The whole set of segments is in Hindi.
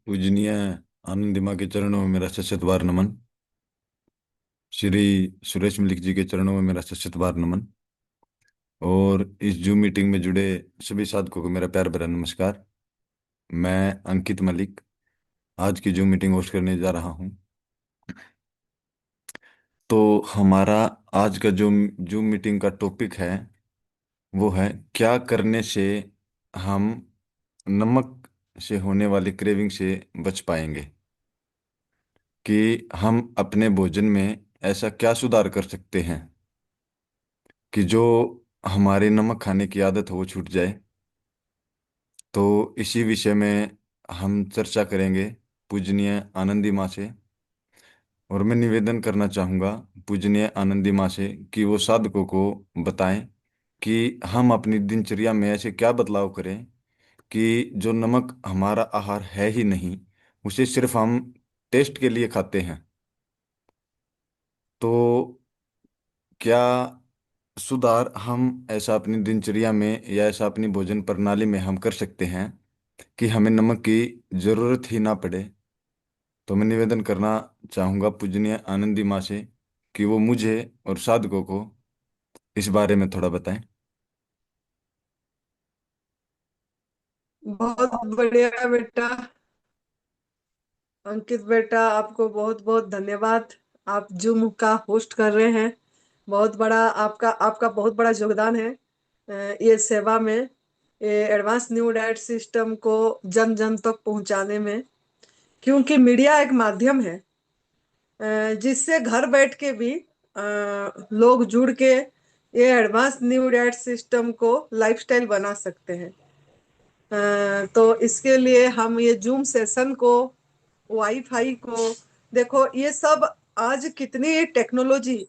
पूजनीय आनंद दिमा के चरणों में मेरा सशत बार नमन। श्री सुरेश मलिक जी के चरणों में मेरा सशत बार नमन। और इस जूम मीटिंग में जुड़े सभी साधकों को मेरा प्यार भरा नमस्कार। मैं अंकित मलिक आज की जूम मीटिंग होस्ट करने जा रहा हूं। तो हमारा आज का जो जूम मीटिंग का टॉपिक है वो है क्या करने से हम नमक से होने वाली क्रेविंग से बच पाएंगे, कि हम अपने भोजन में ऐसा क्या सुधार कर सकते हैं कि जो हमारी नमक खाने की आदत हो वो छूट जाए। तो इसी विषय में हम चर्चा करेंगे पूजनीय आनंदी माँ से। और मैं निवेदन करना चाहूँगा पूजनीय आनंदी माँ से कि वो साधकों को बताएं कि हम अपनी दिनचर्या में ऐसे क्या बदलाव करें कि जो नमक हमारा आहार है ही नहीं, उसे सिर्फ हम टेस्ट के लिए खाते हैं। तो क्या सुधार हम ऐसा अपनी दिनचर्या में या ऐसा अपनी भोजन प्रणाली में हम कर सकते हैं कि हमें नमक की जरूरत ही ना पड़े। तो मैं निवेदन करना चाहूँगा पूजनीय आनंदी माँ से कि वो मुझे और साधकों को इस बारे में थोड़ा बताएं। बहुत बढ़िया बेटा। अंकित बेटा, आपको बहुत बहुत धन्यवाद। आप जूम का होस्ट कर रहे हैं। बहुत बड़ा आपका आपका बहुत बड़ा योगदान है ये सेवा में, ये एडवांस न्यू डाइट सिस्टम को जन जन तक पहुंचाने में। क्योंकि मीडिया एक माध्यम है जिससे घर बैठ के भी लोग जुड़ के ये एडवांस न्यू डाइट सिस्टम को लाइफस्टाइल बना सकते हैं। तो इसके लिए हम ये जूम सेशन को, वाईफाई को, देखो ये सब आज कितनी टेक्नोलॉजी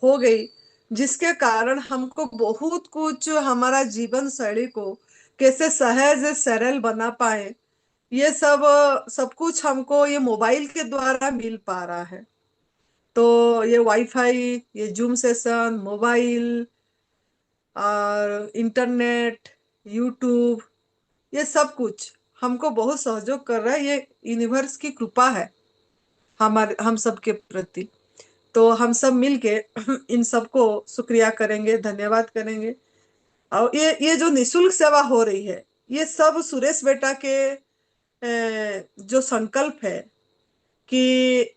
हो गई जिसके कारण हमको बहुत कुछ हमारा जीवन शैली को कैसे सहज सरल बना पाए, ये सब सब कुछ हमको ये मोबाइल के द्वारा मिल पा रहा है। तो ये वाईफाई, ये जूम सेशन, मोबाइल और इंटरनेट, यूट्यूब, ये सब कुछ हमको बहुत सहयोग कर रहा है। ये यूनिवर्स की कृपा है हमारे हम सब के प्रति। तो हम सब मिलके इन सबको शुक्रिया करेंगे, धन्यवाद करेंगे। और ये जो निशुल्क सेवा हो रही है, ये सब सुरेश बेटा के जो संकल्प है कि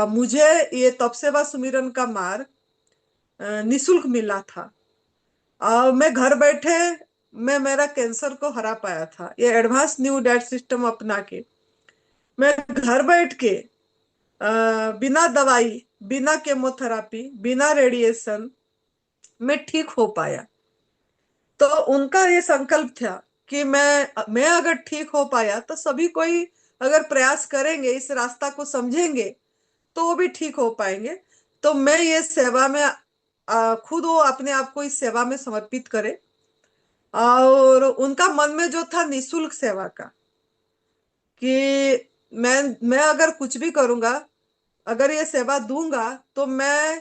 मुझे ये तप सेवा सुमिरन का मार्ग निशुल्क मिला था और मैं घर बैठे मैं मेरा कैंसर को हरा पाया था। ये एडवांस न्यू डाइट सिस्टम अपना के मैं घर बैठ के बिना दवाई, बिना केमोथेरापी, बिना रेडिएशन में ठीक हो पाया। तो उनका ये संकल्प था कि मैं अगर ठीक हो पाया तो सभी कोई अगर प्रयास करेंगे, इस रास्ता को समझेंगे, तो वो भी ठीक हो पाएंगे। तो मैं ये सेवा में खुद वो अपने आप को इस सेवा में समर्पित करे। और उनका मन में जो था निशुल्क सेवा का, कि मैं अगर कुछ भी करूंगा, अगर ये सेवा दूंगा, तो मैं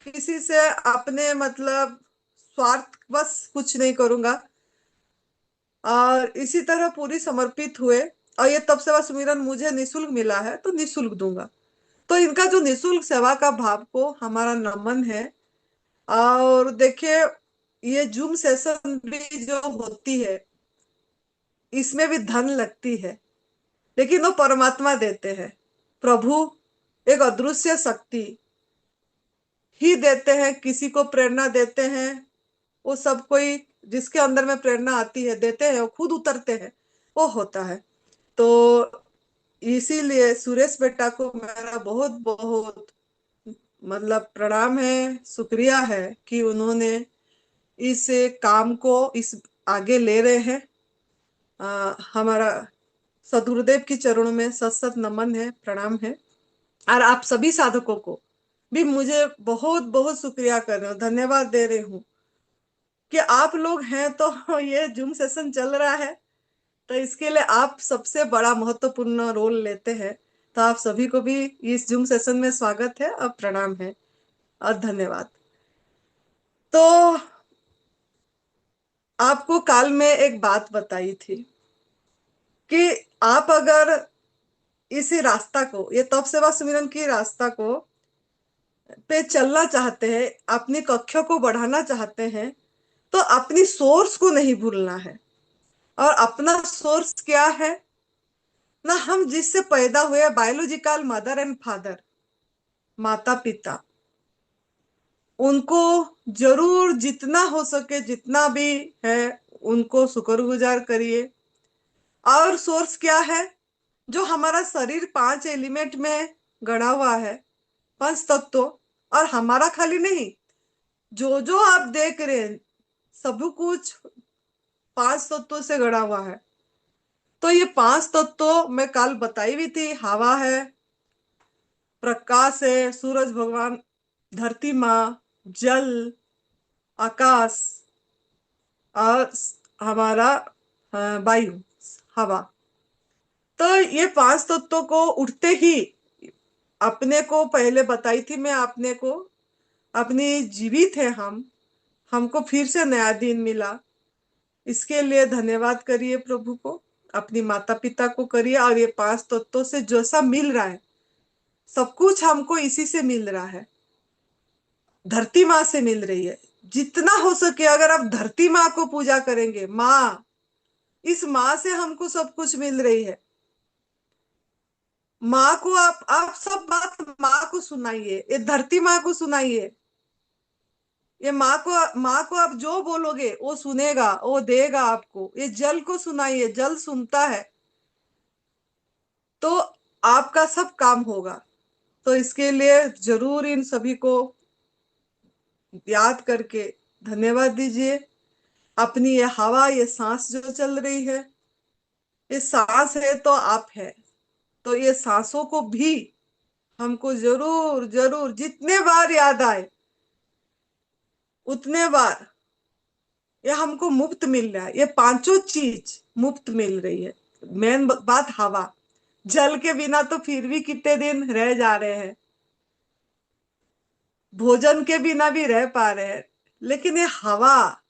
किसी से अपने मतलब स्वार्थ बस कुछ नहीं करूंगा। और इसी तरह पूरी समर्पित हुए। और ये तब सेवा सुमिरन मुझे निशुल्क मिला है तो निशुल्क दूंगा। तो इनका जो निशुल्क सेवा का भाव को हमारा नमन है। और देखिए, ये जूम सेशन भी जो होती है, इसमें भी धन लगती है, लेकिन वो परमात्मा देते हैं। प्रभु एक अदृश्य शक्ति ही देते हैं, किसी को प्रेरणा देते हैं। वो सब कोई जिसके अंदर में प्रेरणा आती है, देते हैं, वो खुद उतरते हैं, वो होता है। तो इसीलिए सुरेश बेटा को मेरा बहुत बहुत मतलब प्रणाम है, शुक्रिया है कि उन्होंने इस काम को इस आगे ले रहे हैं। हमारा सदगुरुदेव की चरणों में सत सत नमन है, प्रणाम है। और आप सभी साधकों को भी मुझे बहुत बहुत शुक्रिया कर रहे हूँ, धन्यवाद दे रही हूँ कि आप लोग हैं तो ये जूम सेशन चल रहा है। तो इसके लिए आप सबसे बड़ा महत्वपूर्ण रोल लेते हैं। तो आप सभी को भी इस जूम सेशन में स्वागत है और प्रणाम है और धन्यवाद। तो आपको काल में एक बात बताई थी कि आप अगर इसी रास्ता को, ये तप सेवा सुमिरन की रास्ता को पे चलना चाहते हैं, अपनी कक्षों को बढ़ाना चाहते हैं, तो अपनी सोर्स को नहीं भूलना है। और अपना सोर्स क्या है? ना, हम जिससे पैदा हुए, बायोलॉजिकल मदर एंड फादर, माता पिता, उनको जरूर जितना हो सके, जितना भी है, उनको शुक्रगुजार करिए। और सोर्स क्या है? जो हमारा शरीर 5 एलिमेंट में गढ़ा हुआ है, 5 तत्व। और हमारा खाली नहीं, जो जो आप देख रहे हैं, सब कुछ 5 तत्वों से गढ़ा हुआ है। तो ये 5 तत्व मैं कल बताई भी थी। हवा है, प्रकाश है, सूरज भगवान, धरती माँ, जल, आकाश, और हमारा वायु, हवा। तो ये 5 तत्वों को उठते ही अपने को पहले बताई थी मैं, अपने को, अपनी जीवित है हम, हमको फिर से नया दिन मिला। इसके लिए धन्यवाद करिए प्रभु को, अपनी माता पिता को करिए। और ये 5 तत्वों से जैसा मिल रहा है, सब कुछ हमको इसी से मिल रहा है, धरती माँ से मिल रही है। जितना हो सके अगर आप धरती माँ को पूजा करेंगे, माँ, इस माँ से हमको सब कुछ मिल रही है। माँ को आप सब बात माँ को सुनाइए, ये धरती माँ को सुनाइए। ये माँ को आप जो बोलोगे वो सुनेगा, वो देगा आपको। ये जल को सुनाइए, जल सुनता है, तो आपका सब काम होगा। तो इसके लिए जरूर इन सभी को याद करके धन्यवाद दीजिए। अपनी ये हवा, ये सांस जो चल रही है, ये सांस है तो आप है। तो ये सांसों को भी हमको जरूर जरूर जितने बार याद आए उतने बार, ये हमको मुफ्त मिल रहा है। ये पांचों चीज मुफ्त मिल रही है। मेन बात हवा, जल के बिना तो फिर भी कितने दिन रह जा रहे हैं, भोजन के बिना भी रह पा रहे हैं, लेकिन ये हवा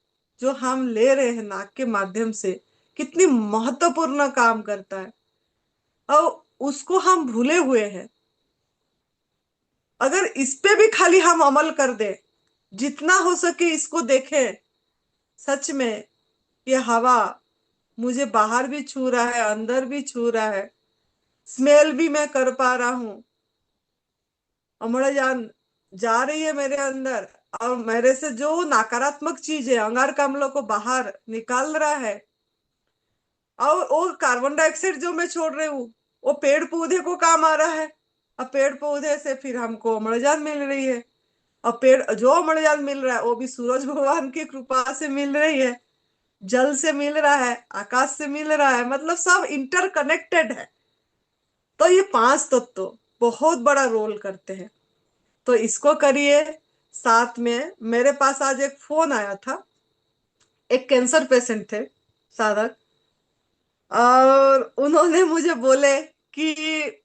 जो हम ले रहे हैं नाक के माध्यम से, कितनी महत्वपूर्ण काम करता है, और उसको हम भूले हुए हैं। अगर इस पे भी खाली हम अमल कर दे, जितना हो सके इसको देखें, सच में ये हवा मुझे बाहर भी छू रहा है, अंदर भी छू रहा है, स्मेल भी मैं कर पा रहा हूँ, अम्लजान जा रही है मेरे अंदर, और मेरे से जो नकारात्मक चीज है, अंगारकाम्लों को बाहर निकाल रहा है। और वो कार्बन डाइऑक्साइड जो मैं छोड़ रही हूँ, वो पेड़ पौधे को काम आ रहा है। अब पेड़ पौधे से फिर हमको अम्लजान मिल रही है, और पेड़ जो अम्लजान मिल रहा है वो भी सूरज भगवान की कृपा से मिल रही है, जल से मिल रहा है, आकाश से मिल रहा है, मतलब सब इंटरकनेक्टेड है। तो ये 5 तत्व बहुत बड़ा रोल करते हैं। तो इसको करिए। साथ में मेरे पास आज एक फोन आया था, एक कैंसर पेशेंट थे, साधक, और उन्होंने मुझे बोले कि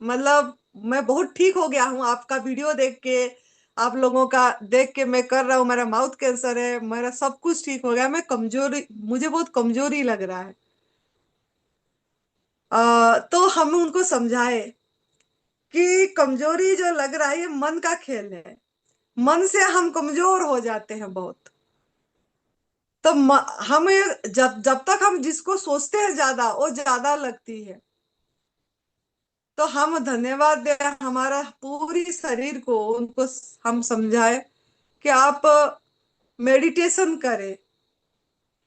मतलब मैं बहुत ठीक हो गया हूँ आपका वीडियो देख के, आप लोगों का देख के मैं कर रहा हूँ, मेरा माउथ कैंसर है, मेरा सब कुछ ठीक हो गया, मैं कमजोरी, मुझे बहुत कमजोरी लग रहा है। तो हम उनको समझाए कि कमजोरी जो लग रहा है ये मन का खेल है, मन से हम कमजोर हो जाते हैं बहुत। तो हमें जब जब तक हम जिसको सोचते हैं ज्यादा, वो ज्यादा लगती है। तो हम धन्यवाद दें हमारा पूरी शरीर को, उनको हम समझाए कि आप मेडिटेशन करें।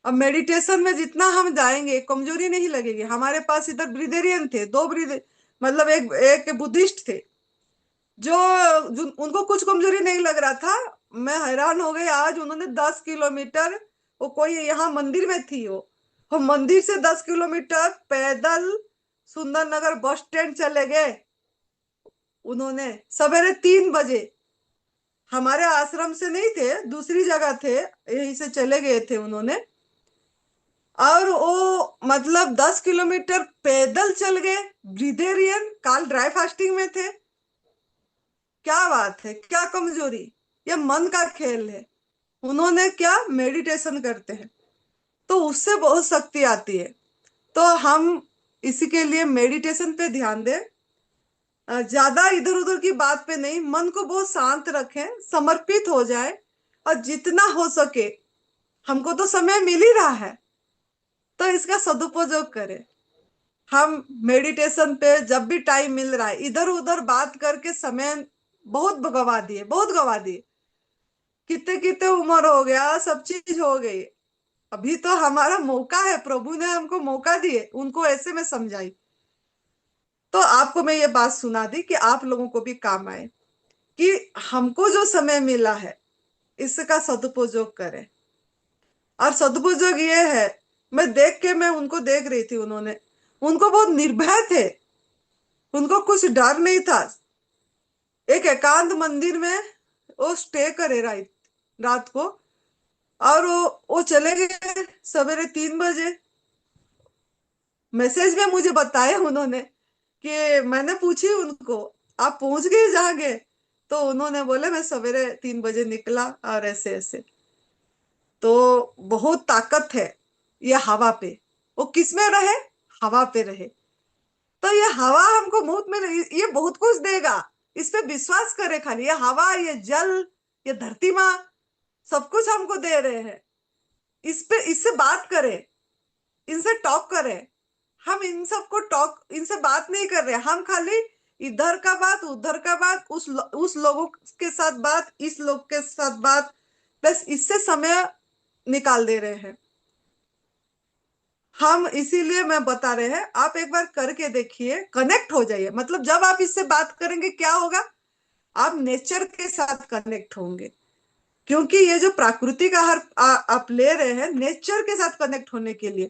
अब मेडिटेशन में जितना हम जाएंगे कमजोरी नहीं लगेगी। हमारे पास इधर ब्रिदेरियन थे, दो ब्रिदे, मतलब एक एक बुद्धिस्ट थे, जो, उनको कुछ कमजोरी नहीं लग रहा था। मैं हैरान हो गई, आज उन्होंने 10 किलोमीटर, वो कोई यहाँ मंदिर में थी, वो मंदिर से 10 किलोमीटर पैदल सुंदर नगर बस स्टैंड चले गए। उन्होंने सवेरे 3 बजे, हमारे आश्रम से नहीं थे, दूसरी जगह थे, यहीं से चले गए थे उन्होंने। और वो मतलब 10 किलोमीटर पैदल चल गए। ब्रिदेरियन, काल ड्राई फास्टिंग में थे। क्या बात है, क्या कमजोरी! ये मन का खेल है। उन्होंने क्या मेडिटेशन करते हैं, तो उससे बहुत शक्ति आती है। तो हम इसी के लिए मेडिटेशन पे ध्यान दें। ज्यादा इधर उधर की बात पे नहीं, मन को बहुत शांत रखें, समर्पित हो जाए। और जितना हो सके, हमको तो समय मिल ही रहा है, तो इसका सदुपयोग करें। हम मेडिटेशन पे जब भी टाइम मिल रहा है, इधर उधर बात करके समय बहुत गवा दिए, बहुत गवा दिए। कितने कितने उम्र हो गया, सब चीज हो गई। अभी तो हमारा मौका है, प्रभु ने हमको मौका दिए, उनको ऐसे में समझाई। तो आपको मैं ये बात सुना दी कि आप लोगों को भी काम आए, कि हमको जो समय मिला है इसका सदुपयोग करें। और सदुपयोग ये है, मैं उनको देख रही थी, उनको बहुत निर्भय थे, उनको कुछ डर नहीं था। एक एकांत मंदिर में वो स्टे करे रात को। और वो चले गए सवेरे 3 बजे। मैसेज में मुझे बताया उन्होंने, कि मैंने पूछी उनको, आप पहुंच गए जहां गए? तो उन्होंने बोले मैं सवेरे 3 बजे निकला, और ऐसे ऐसे। तो बहुत ताकत है ये हवा पे। वो किस में रहे? हवा पे रहे। तो ये हवा हमको मुफ्त में ये बहुत कुछ देगा। इस पे विश्वास करे खाली। ये हवा, ये जल, ये धरती माँ, सब कुछ हमको दे रहे हैं। इस पे, इससे बात करें, इनसे टॉक करें। हम इन सबको टॉक, इनसे बात नहीं कर रहे, हम खाली इधर का बात, उधर का बात, उस लोगों के साथ बात, इस लोग के साथ बात, बस इससे समय निकाल दे रहे हैं हम। इसीलिए मैं बता रहे हैं, आप एक बार करके देखिए, कनेक्ट हो जाइए। मतलब जब आप इससे बात करेंगे क्या होगा? आप नेचर के साथ कनेक्ट होंगे। क्योंकि ये जो प्राकृतिक आहार आप ले रहे हैं नेचर के साथ कनेक्ट होने के लिए,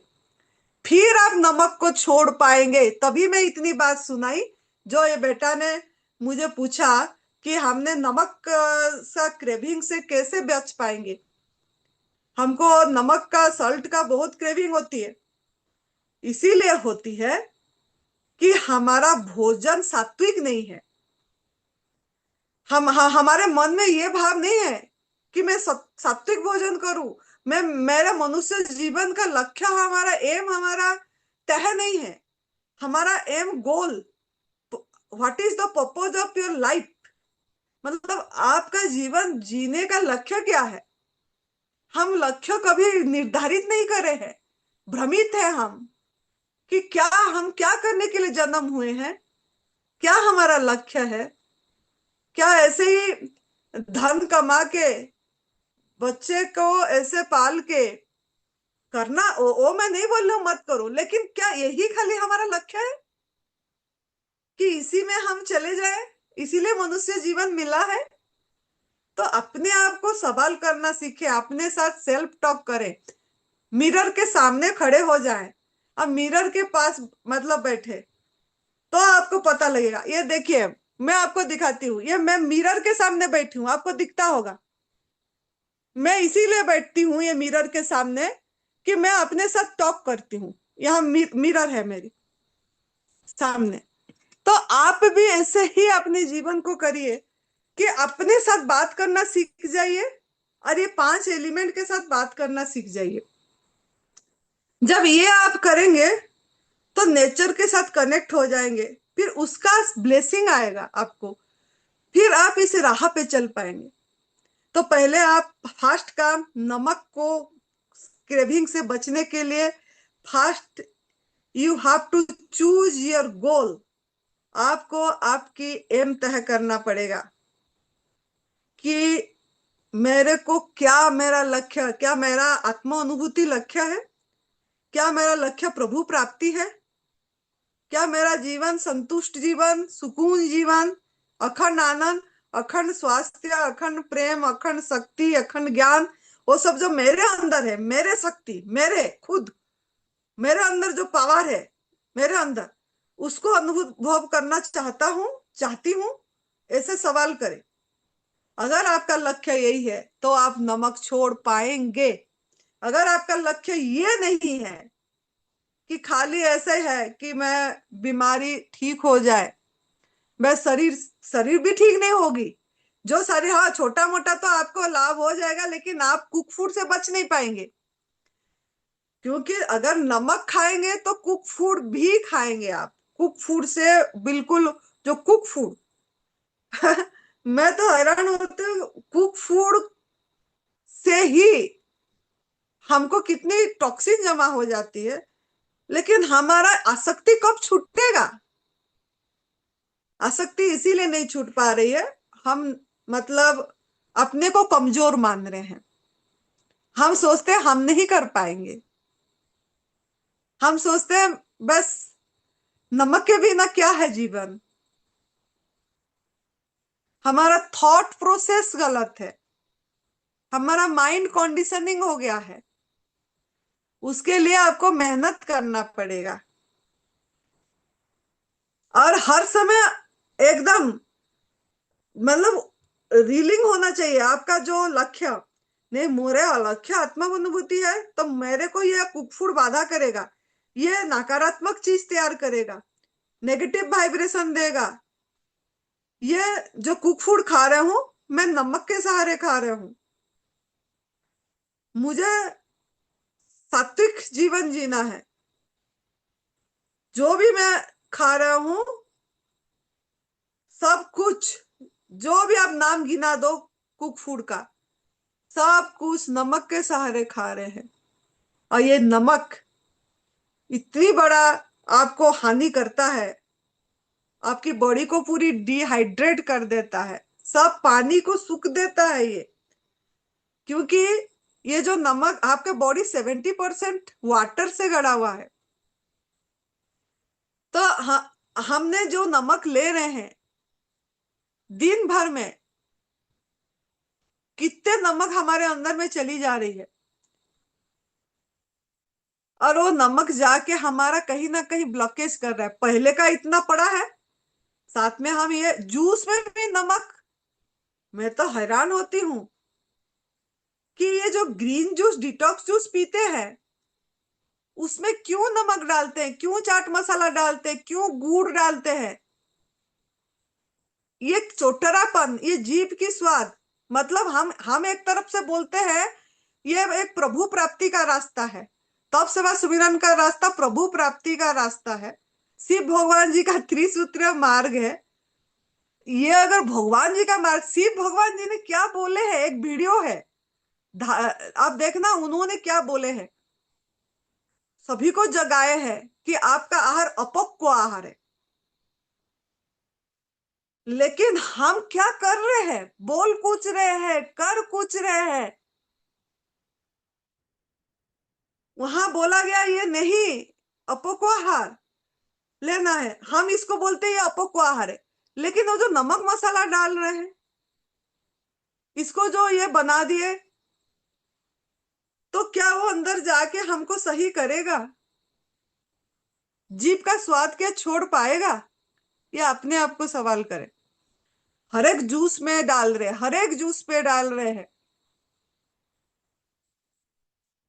फिर आप नमक को छोड़ पाएंगे। तभी मैं इतनी बात सुनाई। जो ये बेटा ने मुझे पूछा कि हमने नमक सा क्रेविंग से कैसे बच पाएंगे। हमको नमक का, सॉल्ट का बहुत क्रेविंग होती है। इसीलिए होती है कि हमारा भोजन सात्विक नहीं है। हमारे मन में ये भाव नहीं है कि मैं सात्विक भोजन करूं। मेरा मनुष्य जीवन का लक्ष्य, हमारा एम, हमारा तय नहीं है। हमारा aim, goal, what is the purpose of your life, मतलब आपका जीवन जीने का लक्ष्य क्या है। हम लक्ष्य कभी निर्धारित नहीं करे हैं। भ्रमित है हम कि हम क्या करने के लिए जन्म हुए हैं, क्या हमारा लक्ष्य है। क्या ऐसे ही धन कमा के, बच्चे को ऐसे पाल के करना? ओ मैं नहीं बोल रहा हूं मत करो, लेकिन क्या यही खाली हमारा लक्ष्य है कि इसी में हम चले जाए? इसीलिए मनुष्य जीवन मिला है। तो अपने आप को सवाल करना सीखे, अपने साथ सेल्फ टॉक करें। मिरर के सामने खड़े हो जाएं। अब मिरर के पास मतलब बैठे, तो आपको पता लगेगा। ये देखिए, मैं आपको दिखाती हूँ, ये मैं मिरर के सामने बैठी हूँ, आपको दिखता होगा। मैं इसीलिए बैठती हूँ ये मिरर के सामने, कि मैं अपने साथ टॉक करती हूँ। यहाँ मिरर है मेरे सामने। तो आप भी ऐसे ही अपने जीवन को करिए, कि अपने साथ बात करना सीख जाइए, और ये 5 एलिमेंट के साथ बात करना सीख जाइए। जब ये आप करेंगे तो नेचर के साथ कनेक्ट हो जाएंगे, फिर उसका ब्लेसिंग आएगा आपको, फिर आप इस राह पे चल पाएंगे। तो पहले आप फास्ट काम, नमक को क्रेविंग से बचने के लिए, fast, you have to choose your goal. आपको आपकी एम तय करना पड़ेगा कि मेरे को क्या, मेरा लक्ष्य क्या, मेरा आत्म अनुभूति लक्ष्य है, क्या मेरा लक्ष्य प्रभु प्राप्ति है, क्या मेरा जीवन संतुष्ट जीवन, सुकून जीवन, अखंड आनंद, अखंड स्वास्थ्य, अखंड प्रेम, अखंड शक्ति, अखंड ज्ञान, वो सब जो मेरे अंदर है, मेरे शक्ति, मेरे खुद, मेरे अंदर जो पावर है मेरे अंदर, उसको अनुभव करना चाहती हूँ। ऐसे सवाल करें। अगर आपका लक्ष्य यही है तो आप नमक छोड़ पाएंगे। अगर आपका लक्ष्य ये नहीं है कि खाली ऐसे है कि मैं बीमारी ठीक हो जाए, मैं शरीर शरीर भी ठीक नहीं होगी। जो शरीर, हाँ छोटा मोटा तो आपको लाभ हो जाएगा, लेकिन आप कुक फूड से बच नहीं पाएंगे। क्योंकि अगर नमक खाएंगे तो कुक फूड भी खाएंगे आप। कुक फूड से बिल्कुल, जो कुक फूड मैं तो हैरान होती हूँ, कुक फूड से ही हमको कितनी टॉक्सिन जमा हो जाती है। लेकिन हमारा आसक्ति कब छूटेगा? आसक्ति इसीलिए नहीं छूट पा रही है, हम मतलब अपने को कमजोर मान रहे हैं। हम सोचते हैं हम नहीं कर पाएंगे। हम सोचते हैं बस नमक के बिना क्या है जीवन। हमारा थॉट प्रोसेस गलत है, हमारा माइंड कंडीशनिंग हो गया है। उसके लिए आपको मेहनत करना पड़ेगा, और हर समय एकदम मतलब रीलिंग होना चाहिए आपका जो लक्ष्य। नहीं, मेरे लक्ष्य आत्म अनुभूति है तो मेरे को ये कुक फूड बाधा करेगा, ये नकारात्मक चीज तैयार करेगा, नेगेटिव वाइब्रेशन देगा। ये जो कुक फूड खा रहे हूं, मैं नमक के सहारे खा रहे हूं। मुझे सात्विक जीवन जीना है। जो भी मैं खा रहा हूं, सब कुछ, जो भी आप नाम गिना दो कुक फूड का, सब कुछ नमक के सहारे खा रहे हैं। और ये नमक इतनी बड़ा आपको हानि करता है, आपकी बॉडी को पूरी डिहाइड्रेट कर देता है, सब पानी को सूख देता है ये। क्योंकि ये जो नमक, आपके बॉडी 70% वाटर से गड़ा हुआ है। तो हमने जो नमक ले रहे हैं दिन भर में, कितने नमक हमारे अंदर में चली जा रही है, और वो नमक जाके हमारा कहीं ना कहीं ब्लॉकेज कर रहा है। पहले का इतना पड़ा है, साथ में हम ये जूस में भी नमक। मैं तो हैरान होती हूँ कि ये जो ग्रीन जूस, डिटॉक्स जूस पीते हैं, उसमें क्यों नमक डालते हैं, क्यों चाट मसाला डालते हैं, क्यों गुड़ डालते हैं? ये चोटरापन, ये जीभ की स्वाद। मतलब हम एक तरफ से बोलते हैं ये एक प्रभु प्राप्ति का रास्ता है, तप सेवा सुमिरन का रास्ता प्रभु प्राप्ति का रास्ता है, शिव भगवान जी का त्रिसूत्रीय मार्ग है। ये अगर भगवान जी का मार्ग, शिव भगवान जी ने क्या बोले हैं, एक वीडियो है, आप देखना उन्होंने क्या बोले हैं। सभी को जगाए हैं कि आपका आहार अपक्व आहार है। लेकिन हम क्या कर रहे हैं? बोल कुछ रहे हैं, कर कुछ रहे हैं। वहां बोला गया ये नहीं, अपक्व आहार लेना है, हम इसको बोलते हैं ये अपक्व आहार है। लेकिन वो जो नमक मसाला डाल रहे हैं, इसको जो ये बना दिए, तो क्या वो अंदर जाके हमको सही करेगा? जीभ का स्वाद क्या छोड़ पाएगा? ये अपने आप को सवाल करें। हर एक जूस में डाल रहे, हर एक जूस पे डाल रहे हैं।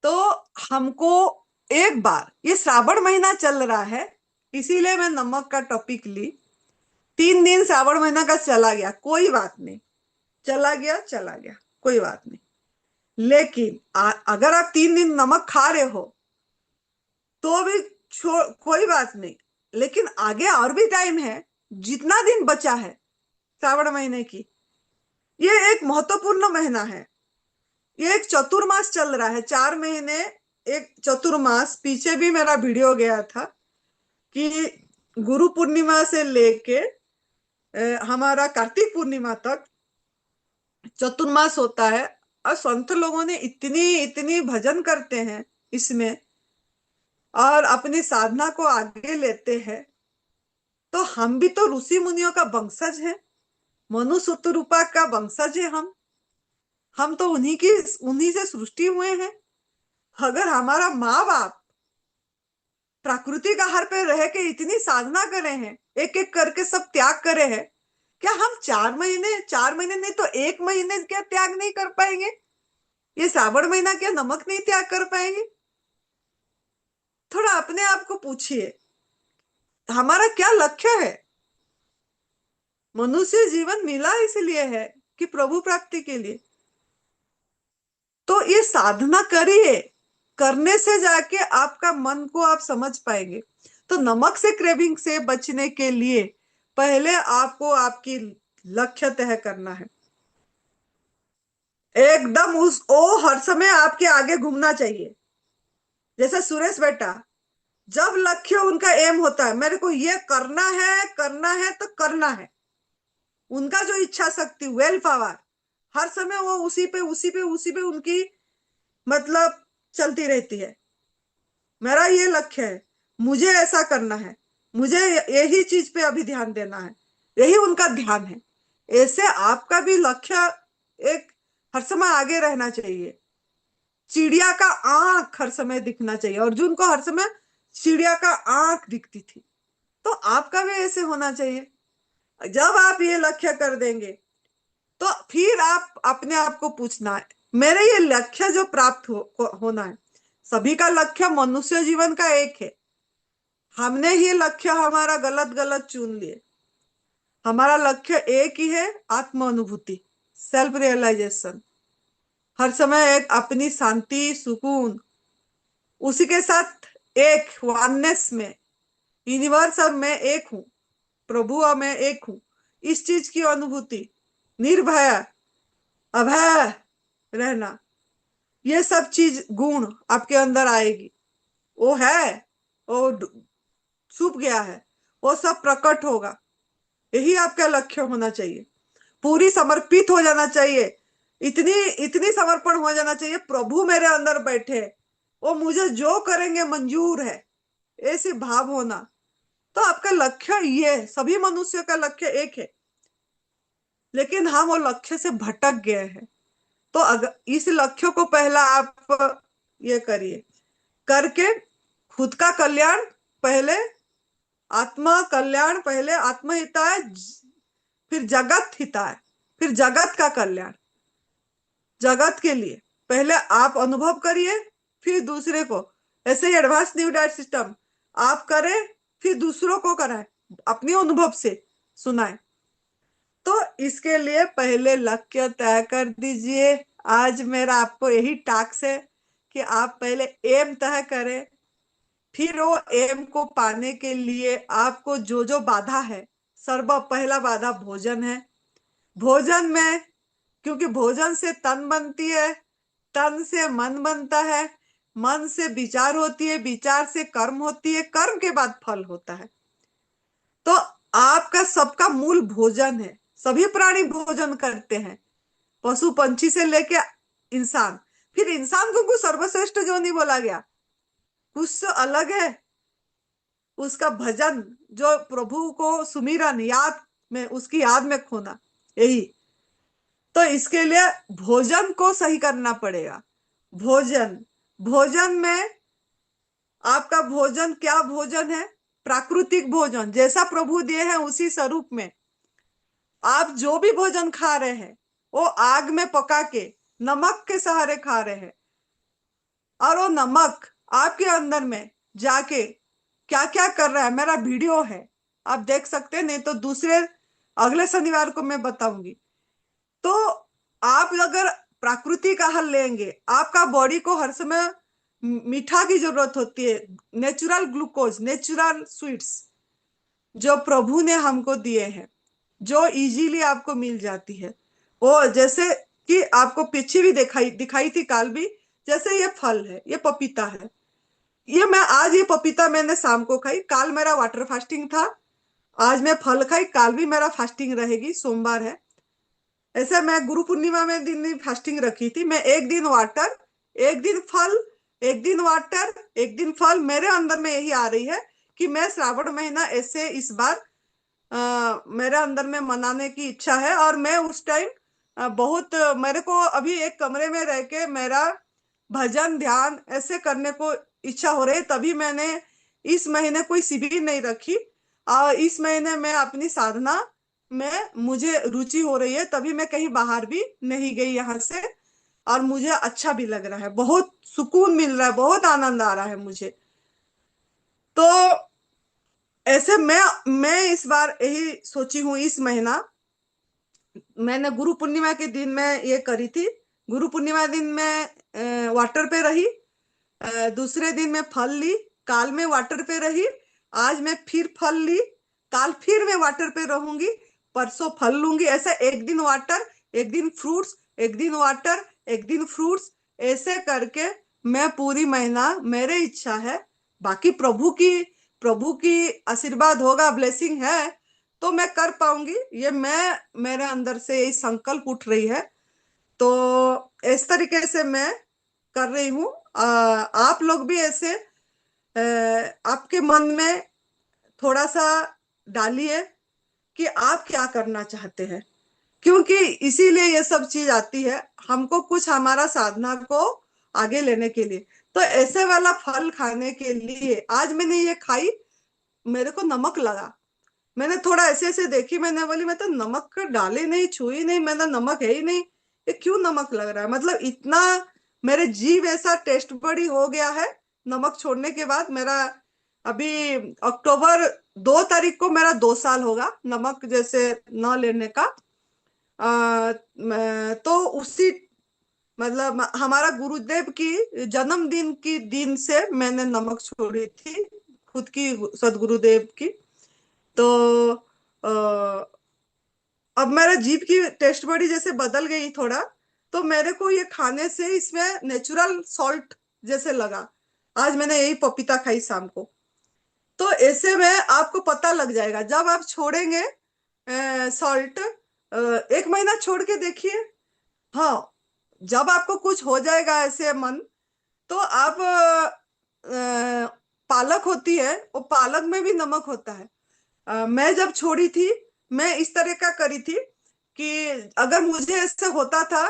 तो हमको एक बार, ये श्रावण महीना चल रहा है, इसीलिए मैं नमक का टॉपिक ली। 3 दिन श्रावण महीना का चला गया, कोई बात नहीं, चला गया चला गया, कोई बात नहीं। लेकिन अगर आप 3 दिन नमक खा रहे हो तो भी कोई बात नहीं। लेकिन आगे और भी टाइम है, जितना दिन बचा है श्रावण महीने की, ये एक महत्वपूर्ण महीना है। ये एक चतुर्मास चल रहा है, 4 महीने, एक चतुर्मास। पीछे भी मेरा वीडियो गया था कि गुरु पूर्णिमा से लेके हमारा कार्तिक पूर्णिमा तक चतुर्मास होता है। और संत लोगों ने इतनी इतनी भजन करते हैं इसमें, और अपनी साधना को आगे लेते हैं। तो हम भी तो ऋषि मुनियों का वंशज है, मनु शतरूपा का वंशज है हम तो उन्हीं से सृष्टि हुए हैं। अगर हमारा माँ बाप प्राकृतिक आहार पे रह के इतनी साधना करे हैं, एक एक करके सब त्याग करे हैं, क्या हम 4 महीने नहीं तो 1 महीने क्या त्याग नहीं कर पाएंगे? ये श्रावण महीना क्या नमक नहीं त्याग कर पाएंगे? थोड़ा अपने आप को पूछिए, हमारा क्या लक्ष्य है? मनुष्य जीवन मिला इसलिए है कि प्रभु प्राप्ति के लिए। तो ये साधना करिए, करने से जाके आपका मन को आप समझ पाएंगे। तो नमक से क्रेविंग से बचने के लिए पहले आपको आपकी लक्ष्य तय करना है। एकदम उस ओ हर समय आपके आगे घूमना चाहिए। जैसे सुरेश बेटा, जब लक्ष्य उनका एम होता है मेरे को ये करना है तो करना है, उनका जो इच्छा शक्ति वेल पावर हर समय वो उसी पे उनकी मतलब चलती रहती है। मेरा ये लक्ष्य है, मुझे ऐसा करना है, मुझे यही चीज पे अभी ध्यान देना है, यही उनका ध्यान है। ऐसे आपका भी लक्ष्य एक हर समय आगे रहना चाहिए। चिड़िया का आंख हर समय दिखना चाहिए। अर्जुन को हर समय चिड़िया का आंख दिखती थी, तो आपका भी ऐसे होना चाहिए। जब आप ये लक्ष्य कर देंगे तो फिर आप अपने आप को पूछना है, मेरे ये लक्ष्य जो प्राप्त होना है। सभी का लक्ष्य मनुष्य जीवन का एक है। हमने ही लक्ष्य हमारा गलत गलत चुन लिए। हमारा लक्ष्य एक ही है, आत्म अनुभूति, सेल्फ रियलाइजेशन। हर समय एक अपनी शांति सुकून, उसी के साथ एक वननेस में, यूनिवर्स अब मैं एक हूं, प्रभु अब मैं एक हूं, इस चीज की अनुभूति, निर्भय अभय रहना, ये सब चीज गुण आपके अंदर आएगी। वो है, वो छुप गया है, वो सब प्रकट होगा। यही आपका लक्ष्य होना चाहिए। पूरी समर्पित हो जाना चाहिए, इतनी इतनी समर्पण हो जाना चाहिए, प्रभु मेरे अंदर बैठे, वो मुझे जो करेंगे मंजूर है, ऐसे भाव होना। तो आपका लक्ष्य ये, सभी मनुष्यों का लक्ष्य एक है, लेकिन हम वो लक्ष्य से भटक गए हैं। तो अगर इस लक्ष्य को पहला आप ये करिए, करके खुद का कल्याण पहले, आत्मा कल्याण पहले, आत्महिताय, फिर जगत हिताय, फिर जगत का कल्याण। जगत के लिए पहले आप अनुभव करिए, फिर दूसरे को। ऐसे ही एडवांस न्यू डाइट सिस्टम आप करें, फिर दूसरों को कराएं, अपने अनुभव से सुनाएं। तो इसके लिए पहले लक्ष्य तय कर दीजिए। आज मेरा आपको यही टास्क है कि आप पहले एम तय करें, फिर वो एम को पाने के लिए आपको जो जो बाधा है, सर्व पहला बाधा भोजन है। भोजन में, क्योंकि भोजन से तन बनती है, तन से मन बनता है, मन से विचार होती है, विचार से कर्म होती है, कर्म के बाद फल होता है। तो आपका सबका मूल भोजन है। सभी प्राणी भोजन करते हैं, पशु पंछी से लेके इंसान। फिर इंसान को कुछ सर्वश्रेष्ठ जो नहीं बोला गया, कुछ तो अलग है उसका भजन, जो प्रभु को सुमिरन याद में, उसकी याद में खोना, यही। तो इसके लिए भोजन को सही करना पड़ेगा। भोजन, भोजन में आपका भोजन क्या भोजन है? प्राकृतिक भोजन, जैसा प्रभु दिए हैं उसी स्वरूप में आप जो भी भोजन खा रहे हैं वो आग में पका के नमक के सहारे खा रहे हैं। और वो नमक आपके अंदर में जाके क्या क्या कर रहा है, मेरा वीडियो है, आप देख सकते हैं, नहीं तो दूसरे अगले शनिवार को मैं बताऊंगी। तो आप अगर प्राकृतिक आहार लेंगे, आपका बॉडी को हर समय मीठा की जरूरत होती है, नेचुरल ग्लूकोज, नेचुरल स्वीट्स जो प्रभु ने हमको दिए हैं, जो इजीली आपको मिल जाती है। वो जैसे कि आपको पीछे भी दिखाई दिखाई थी काल भी, जैसे ये फल है, ये पपीता है, ये मैं आज ये पपीता मैंने शाम को खाई, काल मेरा वाटर फास्टिंग था, आज मैं फल खाई, काल भी मेरा फास्टिंग रहेगी, सोमवार है। ऐसे मैं गुरु पूर्णिमा में दिन फास्टिंग रखी थी, मैं एक दिन वाटर, एक दिन फल, एक दिन वाटर, एक दिन फल। मेरे अंदर में यही आ रही है कि मैं श्रावण महीना ऐसे इस बार मेरे अंदर में मनाने की इच्छा है। और मैं उस टाइम बहुत मेरे को अभी एक कमरे में रह के मेरा भजन ध्यान ऐसे करने को इच्छा हो रही है, तभी मैंने इस महीने कोई शिविर नहीं रखी। और इस महीने मैं अपनी साधना में मुझे रुचि हो रही है, तभी मैं कहीं बाहर भी नहीं गई यहाँ से। और मुझे अच्छा भी लग रहा है, बहुत सुकून मिल रहा है, बहुत आनंद आ रहा है मुझे। तो ऐसे मैं इस बार यही सोची हूँ, इस महीना मैंने गुरु पूर्णिमा के दिन में ये करी थी। गुरु पूर्णिमा दिन मैं वाटर पे रही, दूसरे दिन मैं फल ली, काल में वाटर पे रही, आज मैं फिर फल ली, काल फिर मैं वाटर पे रहूंगी, परसों फल लूंगी। ऐसा एक दिन वाटर, एक दिन फ्रूट्स, एक दिन वाटर, एक दिन फ्रूट्स, ऐसे करके मैं पूरी महीना, मेरे इच्छा है, बाकी प्रभु की आशीर्वाद होगा, ब्लेसिंग है तो मैं कर पाऊंगी। ये मैं, मेरे अंदर से यही संकल्प उठ रही है। तो इस तरीके से मैं कर रही हूँ। आप लोग भी ऐसे आपके मन में थोड़ा सा डालिए कि आप क्या करना चाहते हैं, क्योंकि इसीलिए ये सब चीज आती है हमको, कुछ हमारा साधना को आगे लेने के लिए। तो ऐसे वाला फल खाने के लिए आज मैंने ये खाई, मेरे को नमक लगा, मैंने थोड़ा ऐसे ऐसे देखी, मैंने बोली मैं तो नमक डाले नहीं, छुई नहीं, मैंने नमक है ही नहीं, ये क्यों नमक लग रहा है, मतलब इतना मेरे जीभ ऐसा टेस्ट बड़ी हो गया है नमक छोड़ने के बाद। मेरा अभी अक्टूबर 2 तारीख को मेरा 2 साल होगा नमक जैसे न लेने का। तो उसी, मतलब हमारा गुरुदेव की जन्मदिन की दिन से मैंने नमक छोड़ी थी, खुद की, सदगुरुदेव की। तो अब मेरा जीभ की टेस्ट बड़ी जैसे बदल गई थोड़ा, तो मेरे को ये खाने से इसमें नेचुरल सॉल्ट जैसे लगा। आज मैंने यही पपीता खाई शाम को। तो ऐसे में आपको पता लग जाएगा जब आप छोड़ेंगे सॉल्ट, 1 महीना छोड़ के देखिए। हाँ, जब आपको कुछ हो जाएगा ऐसे मन, तो आप पालक होती है, वो पालक में भी नमक होता है। मैं जब छोड़ी थी, मैं इस तरह का करी थी कि अगर मुझे ऐसे होता था,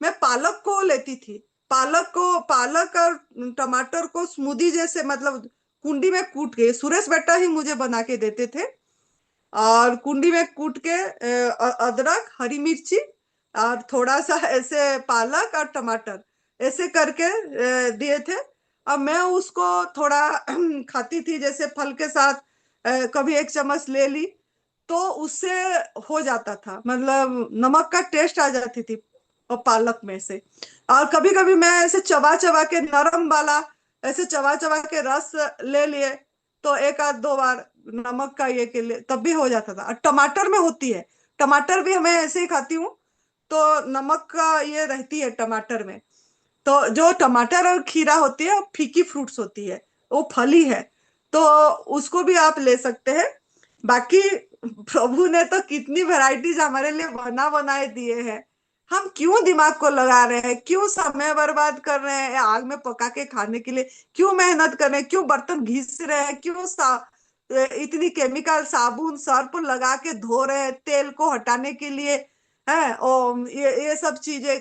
मैं पालक को लेती थी, पालक और टमाटर को स्मूदी जैसे, मतलब कुंडी में कूट के, सुरेश बेटा ही मुझे बना के देते थे, और कुंडी में कूट के अदरक, हरी मिर्ची और थोड़ा सा ऐसे पालक और टमाटर ऐसे करके दिए थे। अब मैं उसको थोड़ा खाती थी जैसे फल के साथ, कभी एक चम्मच ले ली तो उससे हो जाता था, मतलब नमक का टेस्ट आ जाती थी और पालक में से। और कभी कभी मैं ऐसे चबा चबा के नरम वाला, ऐसे चबा चबा के रस ले लिए, तो एक आध दो बार नमक का ये के लिए तब भी हो जाता था। और टमाटर में होती है, टमाटर भी मैं ऐसे ही खाती हूँ, तो नमक का ये रहती है टमाटर में। तो जो टमाटर और खीरा होती है वो फीकी फ्रूट्स होती है, वो फली है, तो उसको भी आप ले सकते हैं। बाकी प्रभु ने तो कितनी वैरायटीज हमारे लिए बना बनाए दिए हैं, हम क्यों दिमाग को लगा रहे हैं, क्यों समय बर्बाद कर रहे हैं आग में पका के खाने के लिए, क्यों मेहनत कर रहे हैं, क्यों बर्तन घिस रहे हैं, क्यों इतनी केमिकल साबुन सर्फ लगा के धो रहे हैं तेल को हटाने के लिए, है और ये सब चीजें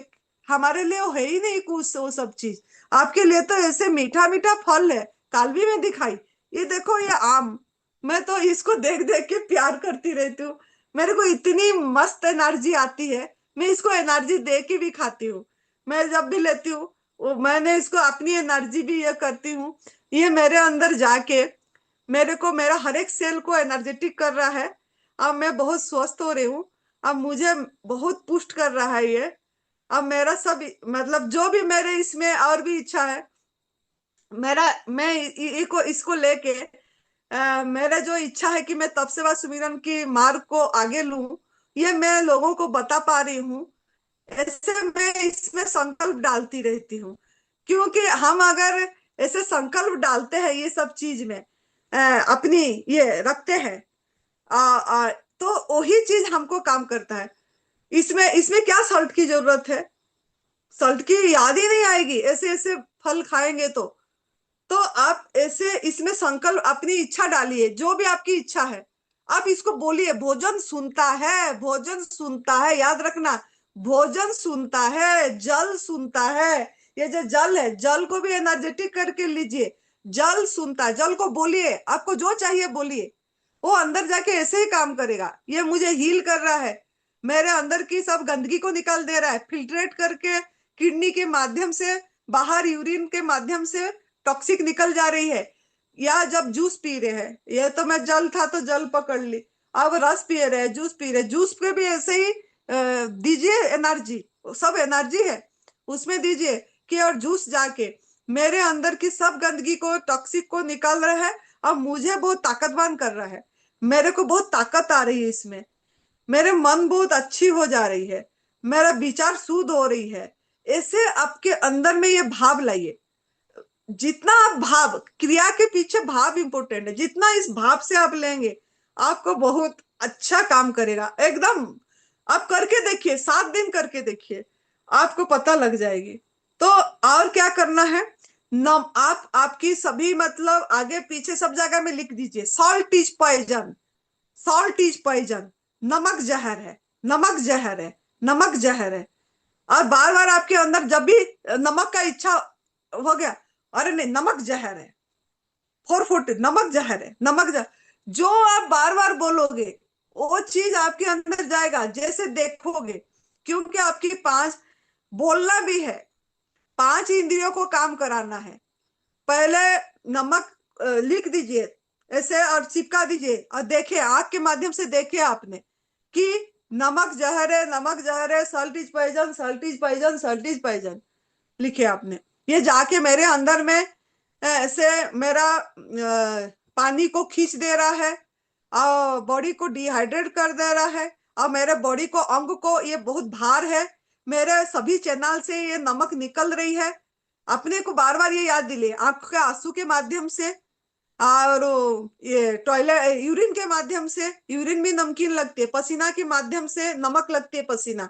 हमारे लिए वो है ही नहीं कुछ, वो सब चीज आपके लिए तो ऐसे मीठा मीठा फल है। कल भी मैं दिखाई, ये देखो ये आम, मैं तो इसको देख देख के प्यार करती रहती हूँ, मेरे को इतनी मस्त एनर्जी आती है, मैं इसको एनर्जी दे के भी खाती हूँ। मैं जब भी लेती हूँ, वो मैंने इसको अपनी एनर्जी भी ये करती हूँ, ये मेरे अंदर जाके मेरे को, मेरा हर एक सेल को एनर्जेटिक कर रहा है। अब मैं बहुत स्वस्थ हो रही हूँ, अब मुझे बहुत पुष्ट कर रहा है ये। अब मेरा सब, मतलब जो भी मेरे इसमें और भी इच्छा है, मेरा, मैं को इसको लेके मेरा जो इच्छा है कि मैं तप सेवा सुमिरन की मार्ग को आगे लूं, ये मैं लोगों को बता पा रही हूँ। ऐसे मैं इसमें संकल्प डालती रहती हूँ, क्योंकि हम अगर ऐसे संकल्प डालते हैं ये सब चीज में, अपनी ये रखते हैं, तो वही चीज हमको काम करता है। इसमें इसमें क्या सॉल्ट की जरूरत है, सॉल्ट की याद ही नहीं आएगी ऐसे ऐसे फल खाएंगे तो आप ऐसे इसमें संकल्प, अपनी इच्छा डालिए, जो भी आपकी इच्छा है आप इसको बोलिए, भोजन सुनता है, भोजन सुनता है, याद रखना, भोजन सुनता है, जल सुनता है। ये जो जल है, जल को भी एनर्जेटिक करके लीजिए, जल सुनता है, जल को बोलिए, आपको जो चाहिए बोलिए, वो अंदर जाके ऐसे ही काम करेगा। ये मुझे हील कर रहा है, मेरे अंदर की सब गंदगी को निकाल दे रहा है, फिल्ट्रेट करके किडनी के माध्यम से, बाहर यूरिन के माध्यम से टॉक्सिक निकल जा रही है। या जब जूस पी रहे हैं, ये तो मैं जल था तो जल पकड़ ली, अब रस पी रहे हैं, जूस पी रहे, जूस पे भी ऐसे ही दीजिए एनर्जी, सब एनर्जी है उसमें दीजिए कि, और जूस जाके मेरे अंदर की सब गंदगी को, टॉक्सिक को निकाल रहा है और मुझे बहुत ताकतवान कर रहा है। मेरे को बहुत ताकत आ रही है इसमें। मेरे मन बहुत अच्छी हो जा रही है। मेरा विचार शुद्ध हो रही है। ऐसे आपके अंदर में ये भाव लाइए। जितना आप भाव, क्रिया के पीछे भाव इंपॉर्टेंट है, जितना इस भाव से आप लेंगे आपको बहुत अच्छा काम करेगा एकदम। आप करके देखिए, 7 दिन करके देखिए, आपको पता लग जाएगी। तो और क्या करना है, नम आप आपकी सभी मतलब आगे पीछे सब जगह में लिख दीजिए, salt is poison, salt is poison. नमक जहर है, नमक जहर है, नमक जहर है। और बार बार आपके अंदर जब भी नमक का इच्छा हो गया, अरे नहीं नमक जहर है, 440 नमक जहर है, नमक जहर। जो आप बार बार बोलोगे वो चीज आपके अंदर जाएगा जैसे देखोगे। क्योंकि आपकी पांच, बोलना भी है, 5 इंद्रियों को काम कराना है। पहले नमक लिख दीजिए ऐसे और चिपका दीजिए और देखिए, आंख के माध्यम से देखिए आपने कि नमक जहर है, नमक जहर है, salt is poison, salt is poison, salt is poison लिखे आपने। ये जाके मेरे अंदर में ऐसे मेरा पानी को खींच दे रहा है और बॉडी को डिहाइड्रेट कर दे रहा है। और मेरे बॉडी को, अंग को, ये बहुत भार है, मेरे सभी चैनल से ये नमक निकल रही है। अपने को बार बार ये याद दिले, आंख के आंसू के माध्यम से और ये टॉयलेट यूरिन के माध्यम से, यूरिन भी नमकीन लगती है, पसीना के माध्यम से नमक लगती है, पसीना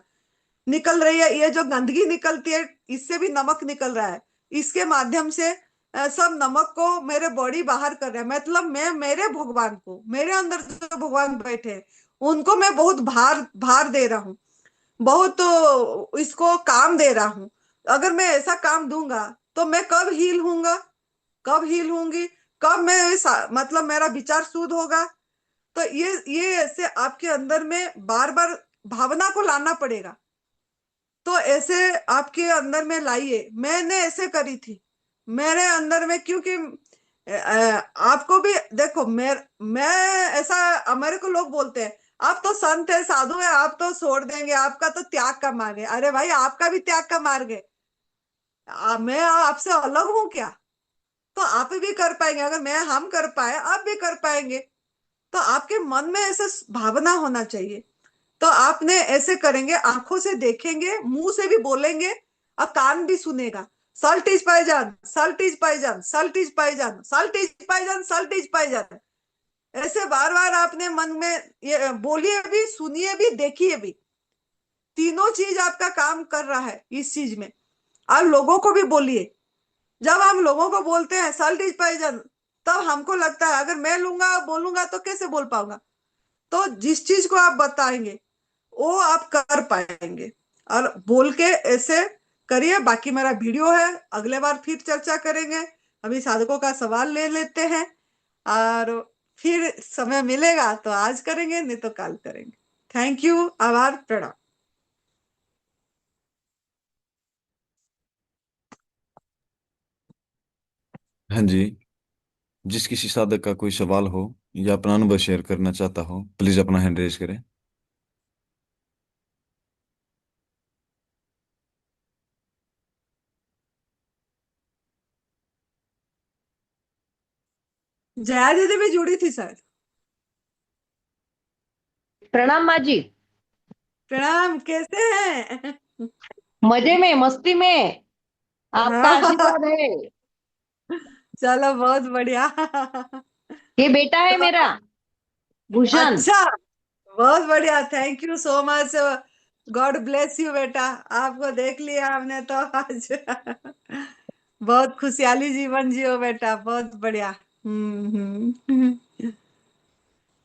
निकल रही है, ये जो गंदगी निकलती है इससे भी नमक निकल रहा है। इसके माध्यम से सब नमक को मेरे बॉडी बाहर कर रहा है। मतलब मैं मेरे भगवान को, मेरे अंदर जो भगवान बैठे हैं उनको मैं बहुत भार भार दे रहा हूँ, बहुत इसको काम दे रहा हूँ। अगर मैं ऐसा काम दूंगा तो मैं कब हील होऊंगा, कब हील होंगी, कब मैं मतलब मेरा विचार शुद्ध होगा। तो ये ऐसे आपके अंदर में बार बार भावना को लाना पड़ेगा। तो ऐसे आपके अंदर में लाइए। मैंने ऐसे करी थी मेरे अंदर में, क्योंकि आपको भी देखो, मैं ऐसा, मेरे को लोग बोलते हैं आप तो संत है, साधु है, आप तो छोड़ देंगे, आपका तो त्याग का मार्ग है। अरे भाई, आपका भी त्याग का मार्ग है। मैं आपसे अलग हूं क्या? तो आप भी कर पाएंगे, अगर मैं हम कर पाए आप भी कर पाएंगे। तो आपके मन में ऐसा भावना होना चाहिए। तो आपने ऐसे करेंगे, आंखों से देखेंगे, मुंह से भी बोलेंगे और कान भी सुनेगा, Salt is pigeon, Salt is pigeon, Salt is pigeon, Salt is pigeon, Salt is pigeon. ऐसे बार बार आपने मन में ये बोलिए भी, सुनिए भी, देखिए भी। तीनों चीज आपका काम कर रहा है इस चीज में। और लोगों को भी बोलिए। जब हम लोगों को बोलते हैं सल्ट इज पाइजन, तब हमको लगता है अगर मैं लूंगा बोलूंगा तो कैसे बोल पाऊंगा। तो जिस चीज को आप बताएंगे वो आप कर पाएंगे। और बोल के ऐसे करिए। बाकी मेरा वीडियो है, अगले बार फिर चर्चा करेंगे। अभी साधकों का सवाल ले लेते हैं और फिर समय मिलेगा तो आज करेंगे, नहीं तो कल करेंगे। थैंक यू, आभार, प्रणाम। हाँ जी। जिस किसी साधक का कोई सवाल हो या अपना अनुभव शेयर करना चाहता हो, प्लीज अपना हैंड रेज करें। जया दीदी भी जुड़ी थी सर। प्रणाम माँ जी। प्रणाम, कैसे हैं? मजे में, मस्ती में, आपका हाँ, आशीर्वाद है। चलो बहुत बढ़िया। ये बेटा है तो मेरा, भूषण। अच्छा, बहुत बढ़िया, thank you so much. God bless you बेटा। आपको देख लिया हमने तो आज। बहुत खुशहाली जीवन जियो बेटा, बहुत बढ़िया।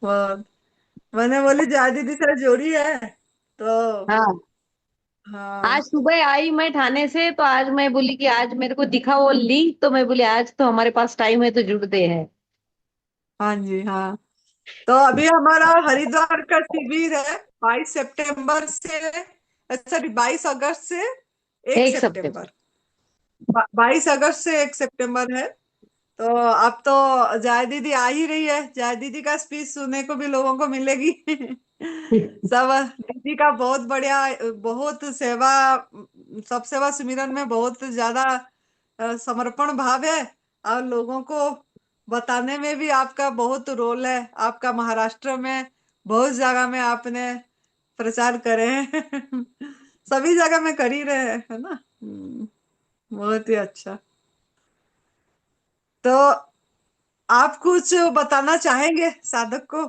बहुत। मैंने बोली जा दीदी से जोड़ी है तो। हाँ, आज हाँ, सुबह आई मैं थाने से, तो आज मैं बोली कि आज मेरे को दिखा वो लिंक, तो मैं बोली आज तो हमारे पास टाइम है तो जुड़ते हैं। हाँ जी, हाँ। तो अभी हमारा हरिद्वार का शिविर है 22 सितंबर से, सॉरी 22 अगस्त से एक 1 सितंबर। सितंबर 22 अगस्त से 1 सितंबर है। तो अब तो जय दीदी आ ही रही है, जय दीदी का स्पीच सुनने को भी लोगों को मिलेगी। सब दीदी का बहुत बढ़िया, बहुत सेवा, सब सेवा सुमिरन में बहुत ज्यादा समर्पण भाव है, और लोगों को बताने में भी आपका बहुत रोल है। आपका महाराष्ट्र में बहुत जगह में आपने प्रचार करे हैं। सभी जगह में कर ही रहे हैं, है ना। बहुत ही अच्छा। तो आप कुछ बताना चाहेंगे साधक को?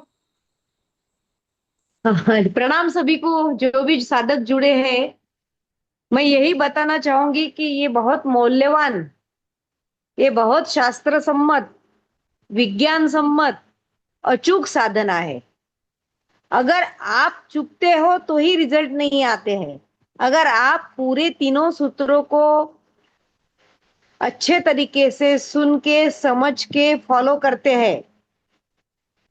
प्रणाम सभी को, जो भी साधक जुड़े हैं। मैं यही बताना चाहूंगी कि ये बहुत मूल्यवान, ये बहुत शास्त्र सम्मत, विज्ञान सम्मत, अचूक साधना है। अगर आप चुकते हो तो ही रिजल्ट नहीं आते हैं। अगर आप पूरे तीनों सूत्रों को अच्छे तरीके से सुन के समझ के फॉलो करते हैं,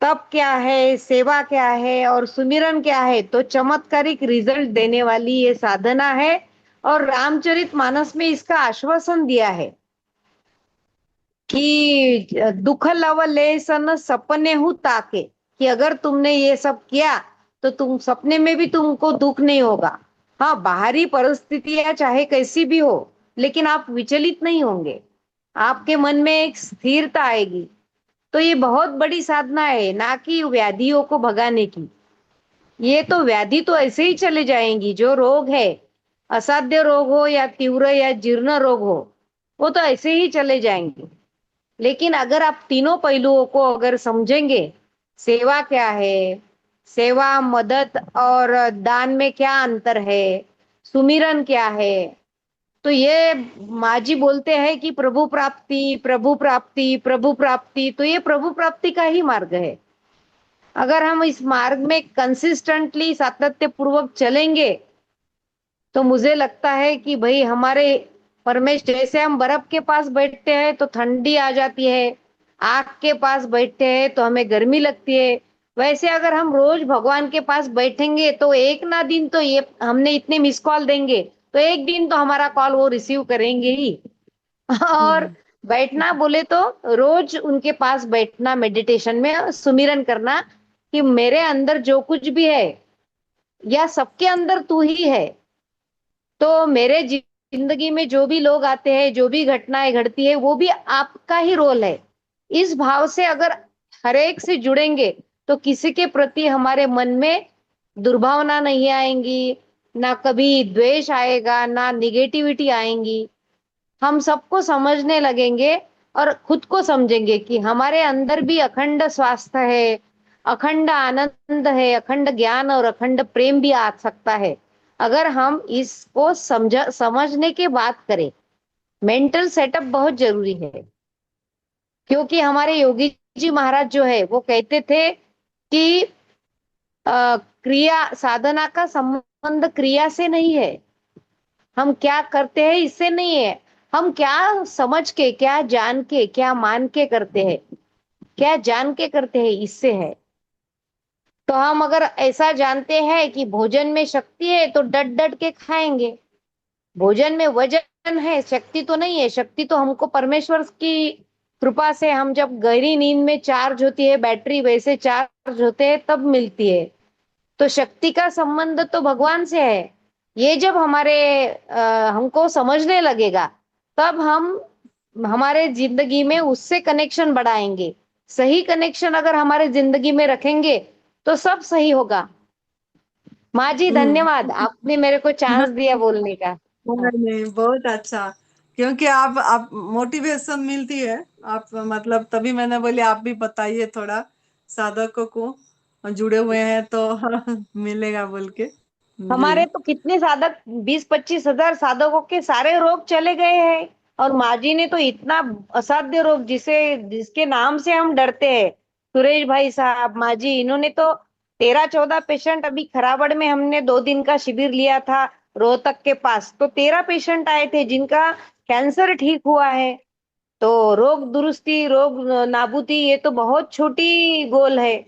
तप क्या है, सेवा क्या है और सुमिरन क्या है, तो चमत्कारिक रिजल्ट देने वाली ये साधना है। और रामचरितमानस में इसका आश्वासन दिया है कि दुख लव लेसन सपने हूं ताके, कि अगर तुमने ये सब किया तो तुम सपने में भी तुमको दुख नहीं होगा। हाँ, बाहरी परिस्थितियां चाहे कैसी भी हो, लेकिन आप विचलित नहीं होंगे, आपके मन में एक स्थिरता आएगी। तो ये बहुत बड़ी साधना है, ना कि व्याधियों को भगाने की। ये तो व्याधि तो ऐसे ही चले जाएंगी, जो रोग है, असाध्य रोग हो या तीव्र या जीर्ण रोग हो, वो तो ऐसे ही चले जाएंगे। लेकिन अगर आप तीनों पहलुओं को अगर समझेंगे, सेवा क्या है, सेवा मदद और दान में क्या अंतर है, सुमिरन क्या है, तो ये माँ जी बोलते हैं कि प्रभु प्राप्ति, प्रभु प्राप्ति, प्रभु प्राप्ति, तो ये प्रभु प्राप्ति का ही मार्ग है। अगर हम इस मार्ग में कंसिस्टेंटली सातत्य पूर्वक चलेंगे, तो मुझे लगता है कि भाई हमारे परमेश, जैसे हम बर्फ के पास बैठते हैं तो ठंडी आ जाती है, आग के पास बैठते हैं तो हमें गर्मी लगती है, वैसे अगर हम रोज भगवान के पास बैठेंगे तो एक ना दिन तो ये हमने इतने मिस कॉल देंगे, तो एक दिन तो हमारा कॉल वो रिसीव करेंगे ही। और हम्म। बैठना बोले तो रोज उनके पास बैठना, मेडिटेशन में सुमिरन करना कि मेरे अंदर जो कुछ भी है या सबके अंदर तू ही है। तो मेरे जिंदगी में जो भी लोग आते हैं, जो भी घटनाएं घटती है, वो भी आपका ही रोल है। इस भाव से अगर हर एक से जुड़ेंगे तो किसी के प्रति हमारे मन में दुर्भावना नहीं आएंगी, ना कभी द्वेष आएगा, ना निगेटिविटी आएंगी। हम सबको समझने लगेंगे और खुद को समझेंगे कि हमारे अंदर भी अखंड स्वास्थ्य है, अखंड आनंद है, अखंड ज्ञान और अखंड प्रेम भी आ सकता है, अगर हम इसको समझने की बात करें। मेंटल सेटअप बहुत जरूरी है, क्योंकि हमारे योगी जी महाराज जो है वो कहते थे कि क्रिया, साधना का संबंध क्रिया से नहीं है, हम क्या करते हैं इससे नहीं है, हम क्या समझ के, क्या जान के, क्या मान के करते हैं, क्या जान के करते हैं, इससे है। तो हम अगर ऐसा जानते हैं कि भोजन में शक्ति है तो डट डट के खाएंगे। भोजन में वजन है, शक्ति तो नहीं है। शक्ति तो हमको परमेश्वर की कृपा से, हम जब गहरी नींद में चार्ज होती है बैटरी, वैसे चार्ज होते हैं तब मिलती है। तो शक्ति का संबंध तो भगवान से है। ये जब हमारे हमको समझने लगेगा, तब हम हमारे जिंदगी में उससे कनेक्शन बढ़ाएंगे। सही कनेक्शन अगर हमारे जिंदगी में रखेंगे तो सब सही होगा। माँ जी हम्म। धन्यवाद, आपने मेरे को चांस दिया बोलने का। हाँ। नहीं नहीं, बहुत अच्छा। क्योंकि आप मोटिवेशन मिलती है। आप मतलब तभी मैंने बोली आप भी बताइए थोड़ा, साधकों को जुड़े हुए हैं तो मिलेगा बोल के। जी। हमारे तो कितने साधक, 20-25 हजार साधकों के सारे रोग चले गए हैं। और माँ जी ने तो इतना असाध्य रोग, जिसे जिसके नाम से हम डरते हैं, सुरेश भाई साहब, माँ जी, इन्होंने तो 13-14 पेशेंट, अभी खराबड़ में हमने 2 दिन का शिविर लिया था रोहतक के पास, तो 13 पेशेंट आए थे जिनका कैंसर ठीक हुआ है। तो रोग दुरुस्ती, रोग नाबूदी, ये तो बहुत छोटी गोल है।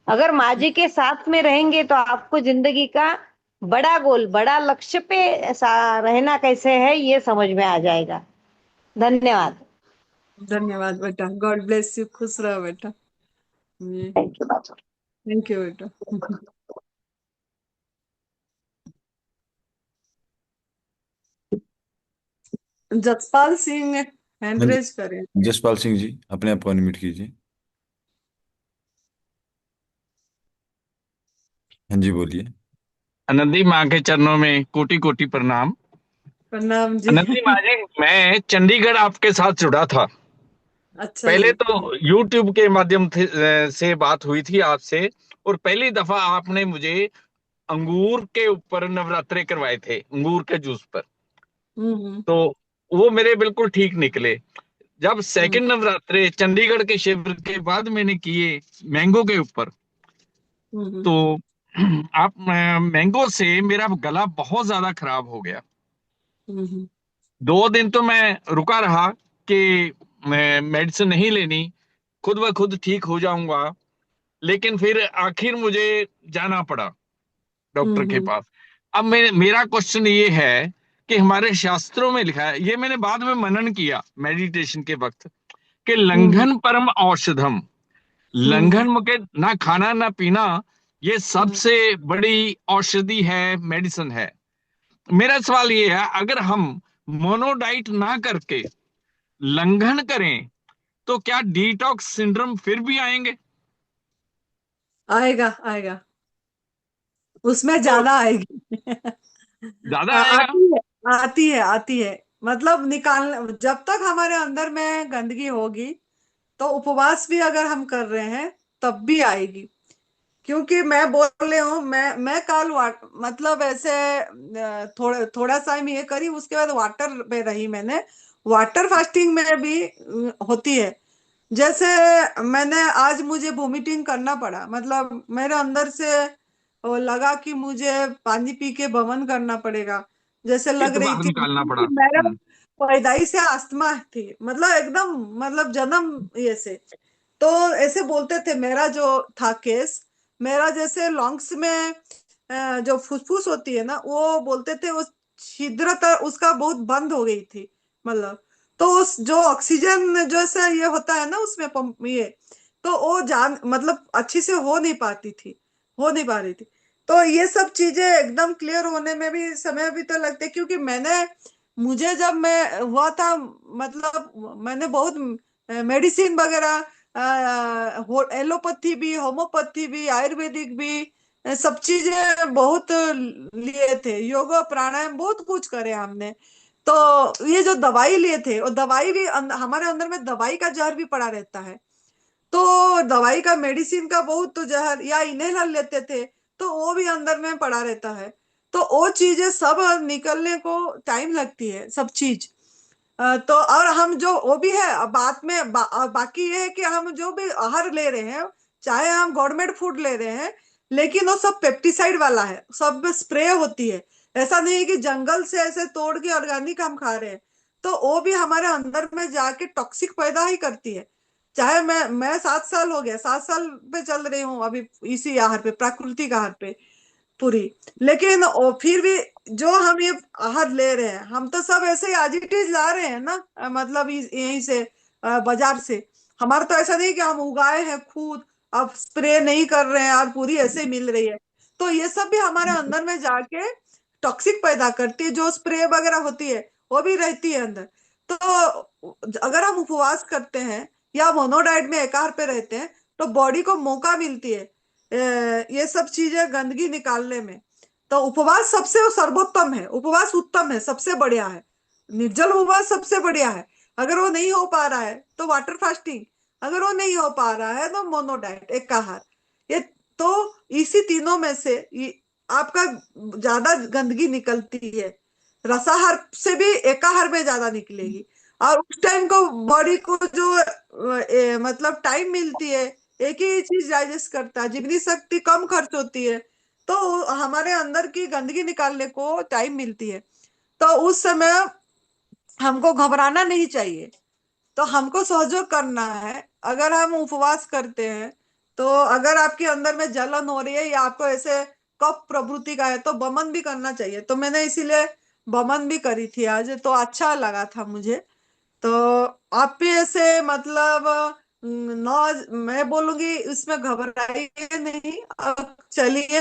अगर माँ जी के साथ में रहेंगे तो आपको जिंदगी का बड़ा गोल, बड़ा लक्ष्य पे रहना कैसे है ये समझ में आ जाएगा। धन्यवाद। धन्यवाद बेटा, गॉड ब्लेस यू, खुश रहो बेटा। जी। Thank you. थैंक यू बेटा। जसपाल सिंह हैंड हाँ जी, रेज करें। जसपाल सिंह जी, अपने आप को अनम्यूट कीजिए। हाँ जी, बोलिए। अनंती माँ के चरणों में कोटि कोटि प्रणाम। प्रणाम जी। अनंती माँ जी, मैं चंडीगढ़ आपके साथ जुड़ा था। अच्छा पहले जी। तो YouTube के माध्यम से बात हुई थी आपसे, और पहली दफा आपने मुझे अंगूर के ऊपर नवरात्रे करवाए थे, अंगूर के जूस पर। हम्म। तो वो मेरे बिल्कुल ठीक निकले। जब हम्म सेकंड नवरात्रे चंडीगढ़ के शिविर के बाद मैंने किए मैंगो के ऊपर, हम्म। तो आप मैंगो से मेरा गला बहुत ज्यादा खराब हो गया। हम्म। 2 दिन तो मैं रुका रहा कि मैं मेडिसिन नहीं लेनी, खुद ब खुद ठीक हो जाऊंगा। लेकिन फिर आखिर मुझे जाना पड़ा डॉक्टर के हम्म। पास। अब मेरा क्वेश्चन ये है कि हमारे शास्त्रों में लिखा है, ये मैंने बाद में मनन किया मेडिटेशन के वक्त, कि हम्म। लंघन परम औषधम। हम्म। लंघन मुके ना खाना ना पीना, ये हम्म। सबसे बड़ी औषधि है, मेडिसिन है। मेरा सवाल ये है, अगर हम मोनोडाइट ना करके लंघन करें, तो क्या डिटॉक्स सिंड्रोम फिर भी आएंगे? आएगा आएगा, उसमें तो ज्यादा आएगी। ज्यादा आएगा? आती है, आती है, आती है। मतलब निकाल, जब तक हमारे अंदर में गंदगी होगी तो उपवास भी अगर हम कर रहे हैं तब भी आएगी। क्योंकि मैं बोल रही हूँ, मैं कल मतलब ऐसे थोड़ा सा ही ये करी, उसके बाद वाटर पे रही मैंने। वाटर फास्टिंग में भी होती है। जैसे मैंने आज मुझे वोमिटिंग करना पड़ा, मतलब मेरे अंदर से वो लगा कि मुझे पानी पी के बमन करना पड़ेगा, जैसे लग पित्त रही बाहर थी, निकालना पड़ा। क्योंकि मेरा पैदाइश से अस्थमा थी, मतलब एकदम, मतलब जन्म ये से। तो ऐसे बोलते थे, मेरा जो था केस, मेरा जैसे लंग्स में जो फुसफुस होती है ना, वो बोलते थे वो छिद्रता उसका बहुत बंद हो गई थी, मतलब। तो उस जो ऑक्सीजन जैसे ये होता है ना उसमें पंप ये, तो वो जान मतलब अच्छी से हो नहीं पाती थी, हो नहीं पा रही थी। तो ये सब चीजें एकदम क्लियर होने में भी समय भी तो लगते, क्योंकि मुझे जब मैं हुआ था, मतलब मैंने बहुत मेडिसिन वगैरह, एलोपैथी भी, होम्योपैथी भी, आयुर्वेदिक भी, सब चीजें बहुत लिए थे, योगा प्राणायाम बहुत कुछ करे हमने। तो ये जो दवाई लिए थे, और दवाई भी हमारे अंदर में दवाई का जहर भी पड़ा रहता है। तो दवाई का, मेडिसिन का बहुत तो जहर, या इनहेलर लेते थे तो वो भी अंदर में पड़ा रहता है। तो वो चीजें सब निकलने को टाइम लगती है, सब चीज। तो और हम जो वो भी है, अब बात में बाकी ये है कि हम जो भी आहार ले रहे हैं, चाहे हम गवर्नमेंट फूड ले रहे हैं, लेकिन वो सब पेप्टिसाइड वाला है, सब में स्प्रे होती है। ऐसा नहीं है कि जंगल से ऐसे तोड़ के ऑर्गेनिक हम खा रहे हैं। तो वो भी हमारे अंदर में जाके टॉक्सिक पैदा ही करती है। चाहे मैं 7 साल हो गया, 7 साल पे चल रही हूँ अभी, इसी आहार पे, प्राकृतिक आहार पे पूरी। लेकिन फिर भी जो हम ये आहार ले रहे हैं, हम तो सब ऐसे ही आज इट इज ला रहे हैं ना, मतलब यहीं से, बाजार से। हमारा तो ऐसा नहीं कि हम उगाए हैं खुद, अब स्प्रे नहीं कर रहे हैं और पूरी ऐसे ही मिल रही है। तो ये सब भी हमारे अंदर में जाके टॉक्सिक पैदा करती है, जो स्प्रे वगैरह होती है वो भी रहती है अंदर। तो अगर हम उपवास करते हैं या मोनोडाइट में एकाहार पे रहते हैं, तो बॉडी को मौका मिलती है ये सब चीजें गंदगी निकालने में। तो उपवास सबसे सर्वोत्तम है, उपवास उत्तम है, सबसे बढ़िया है। निर्जल उपवास सबसे बढ़िया है। अगर वो नहीं हो पा रहा है तो वाटर फास्टिंग, अगर वो नहीं हो पा रहा है तो मोनोडाइट एकाहार। ये तो इसी तीनों में से आपका ज्यादा गंदगी निकलती है। रसाहार से भी एकाहार में ज्यादा निकलेगी। और उस टाइम को बॉडी को जो मतलब टाइम मिलती है, एक ही चीज डाइजेस्ट करता है, जीवनी शक्ति कम खर्च होती है, तो हमारे अंदर की गंदगी निकालने को टाइम मिलती है। तो उस समय हमको घबराना नहीं चाहिए, तो हमको सहयोग करना है। अगर हम उपवास करते हैं, तो अगर आपके अंदर में जलन हो रही है या आपको ऐसे कफ प्रवृत्ति का है, तो बमन भी करना चाहिए। तो मैंने इसीलिए बमन भी करी थी आज, तो अच्छा लगा था मुझे। तो आप भी ऐसे मतलब नौ, मैं बोलूंगी इसमें घबराइए नहीं, अब चलिए।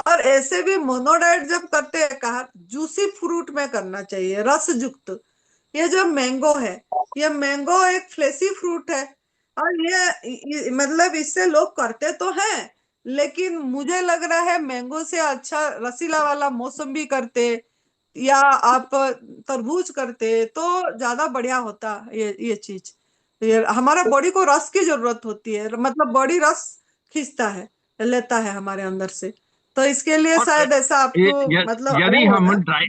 और ऐसे भी मोनोडाइट जब करते हैं, कहा जूसी फ्रूट में करना चाहिए, रस युक्त, ये जो मैंगो है, ये मैंगो एक फ्लेशी फ्रूट है, और मतलब इससे लोग करते तो हैं, लेकिन मुझे लग रहा है मैंगो से अच्छा रसीला वाला मौसम्बी करते, या आप तरबूज करते तो ज्यादा बढ़िया होता। ये चीज, ये हमारा बॉडी को रस की जरूरत होती है, मतलब बॉडी रस खींचता है, लेता है हमारे अंदर से। तो इसके लिए और शायद ऐसा ये- आपको य- मतलब यदि आया हम होगा।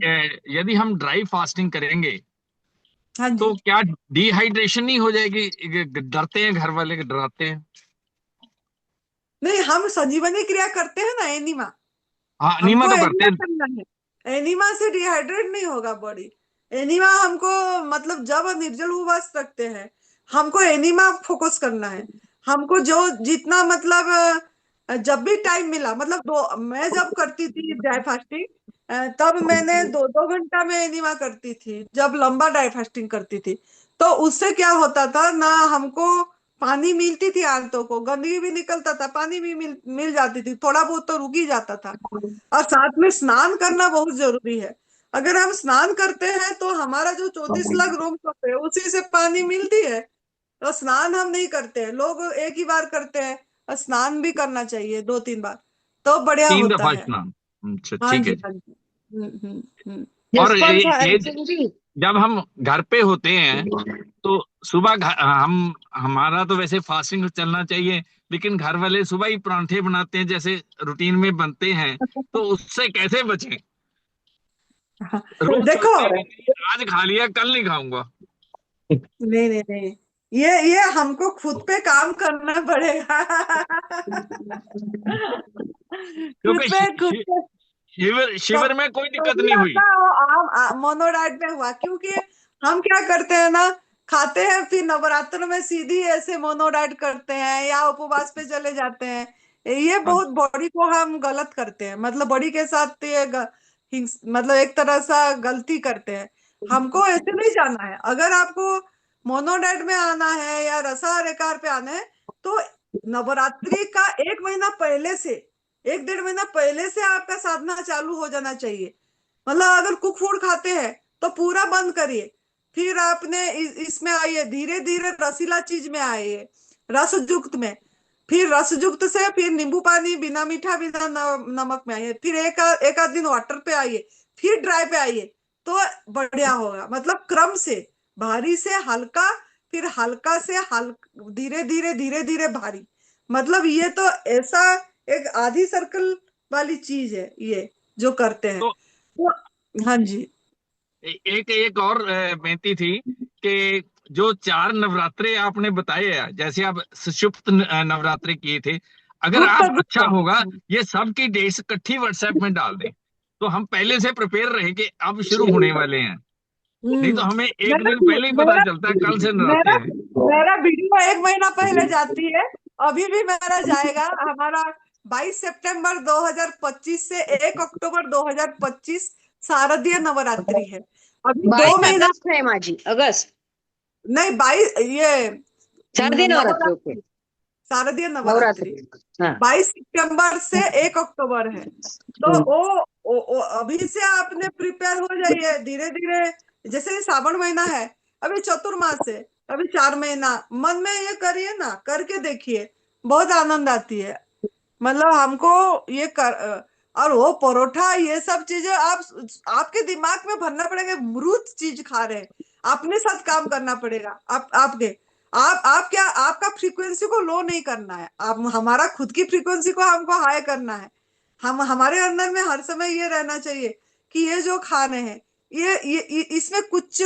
यदि हम ड्राई फास्टिंग करेंगे हाँ तो जी। क्या डिहाइड्रेशन नहीं हो जाएगी? डरते हैं घर वाले, डराते हैं। नहीं, हम संजीवनी क्रिया करते हैं ना, एनिमा। हाँ, अनीमा हमको तो करते एनिमा हैं। करना है, एनिमा से डिहाइड्रेट नहीं होगा बॉडी। एनिमा हमको मतलब जब निर्जल उपवास रखते हैं, हमको एनिमा फोकस करना है। हमको जो जितना मतलब जब भी टाइम मिला, मतलब मैं जब करती थी ड्राई फास्टिंग, तब मैंने 2-2 घंटा में एनिमा करती थी, जब लंबा ड्राई फास्टिंग करती थी। तो उससे क्या होता था ना, हमको पानी मिलती थी, आंतों को गंदगी भी निकलता था, पानी भी मिल जाती थी, थोड़ा बहुत तो रुक ही जाता था। और साथ में स्नान करना बहुत जरूरी है। अगर हम स्नान करते हैं तो हमारा जो 34 लाख रोम होते हैं उसी से पानी मिलती है। तो स्नान हम नहीं करते हैं, लोग एक ही बार करते हैं, और स्नान भी करना चाहिए 2-3 बार, तो बढ़िया तीन होता दफा है। स्नान। अच्छा, हाँ ठीक जी, है जी। हाँ जी। हम्म। और जसपाल ये सिंह जी। जब हम घर पे होते हैं तो सुबह हम हमारा तो वैसे फास्टिंग चलना चाहिए, लेकिन घर वाले सुबह ही परांठे बनाते हैं जैसे रूटीन में बनते हैं, तो उससे कैसे बचें? रोज देखो, सोचते हैं कि आज खा लिया, कल नहीं खाऊंगा। नहीं नहीं नहीं, ये हमको खुद पे काम करना पड़ेगा। खुद क्योंकि पे खुद पे शिविर तो शिविर में कोई दिक्कत तभी नहीं हुई। आपका वो मोनोडाइट में हुआ, क्योंकि हम क्या करते हैं ना, खाते हैं फिर नवरात्र में सीधी ऐसे मोनोडाइट करते हैं या उपवास पे चले जाते हैं। ये हाँ बहुत बॉडी को हम गलत करते हैं, मतलब बॉडी के साथ मतलब एक तरह सा गलती करते हैं। हमको ऐसे नहीं जाना है। अगर आपको मोनोडाइट में आना है या रसाहार एकार पे आना है, तो नवरात्रि का 1 महीना पहले से, 1-1.5 महीना पहले से आपका साधना चालू हो जाना चाहिए। मतलब अगर कुक फूड खाते हैं तो पूरा बंद करिए, फिर आपने इसमें आइए, धीरे धीरे रसीला चीज में आइए, रस युक्त में, फिर रस युक्त से फिर नींबू पानी बिना मीठा बिना नमक में आइए, फिर एक आध दिन वाटर पे आइए, फिर ड्राई पे आइए, तो बढ़िया होगा। मतलब क्रम से भारी से हल्का, फिर हल्का से हल्का, धीरे धीरे भारी। मतलब ये तो ऐसा एक आधी सर्कल वाली चीज है ये, जो करते हैं। तो तो हाँ जी। एक एक और बेनती थी कि जो 4 नवरात्रे आपने बताए हैं, जैसे आप सुषुप्त नवरात्रे किए थे, अगर गुप्त आप अच्छा गुप्त। होगा ये सब की डेट्स इकट्ठी व्हाट्सएप में डाल दें, तो हम पहले से प्रिपेयर रहे कि अब शुरू होने वाले हैं। नहीं तो हम्म। हमें एक मेरा दिन पहले ही पता मेरा चलता है कल से नराते मेरा हैं। मेरा वीडियो 1 महीना पहले जाती है। अभी भी मेरा जाएगा। हमारा 22 सितंबर 2025 से 1 अक्टूबर 2025 शारदीय नवरात्रि है। अभी दो 22 महीना अगस्त है माँ जी, अगस्त। नहीं, 22 ये शारदीय नवरात्रि, ओके। नवरात्रि, शारदीय नवरात्रि नवरात्रि। हाँ। 22 सितंबर से 1 अक्टूबर है। तो वो अभी से आपने प्रिपेयर हो जाइए धीरे धीरे। जैसे ये श्रावण महीना है, अभी चतुर्मास है, अभी 4 महीना मन में ये करिए ना, करके देखिए, बहुत आनंद आती है। मतलब हमको ये और वो परोठा ये सब चीजें आप आपके दिमाग में भरना पड़ेगा, मृत चीज खा रहे हैं। अपने साथ काम करना पड़ेगा, आपके आप क्या, आपका फ्रीक्वेंसी को लो नहीं करना है, आप हमारा खुद की फ्रीक्वेंसी को हमको हाई करना है। हम हमारे अंदर में हर समय ये रहना चाहिए कि ये जो खाने हैं, इसमें कुछ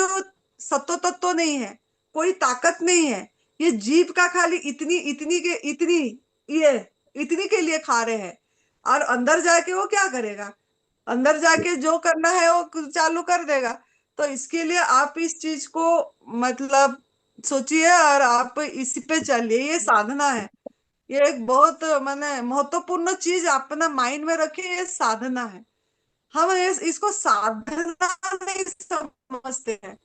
सत्व तत्व नहीं है, कोई ताकत नहीं है। ये जीभ का खाली इतनी इतनी के इतनी, ये इतनी के लिए खा रहे हैं। और अंदर जाके वो क्या करेगा, अंदर जाके जो करना है वो चालू कर देगा। तो इसके लिए आप इस चीज को मतलब सोचिए, और आप इसी पे चलिए। ये साधना है, ये एक बहुत माने महत्वपूर्ण चीज अपना माइंड में रखिए, ये साधना है। हम इसको साधना नहीं समझते हैं,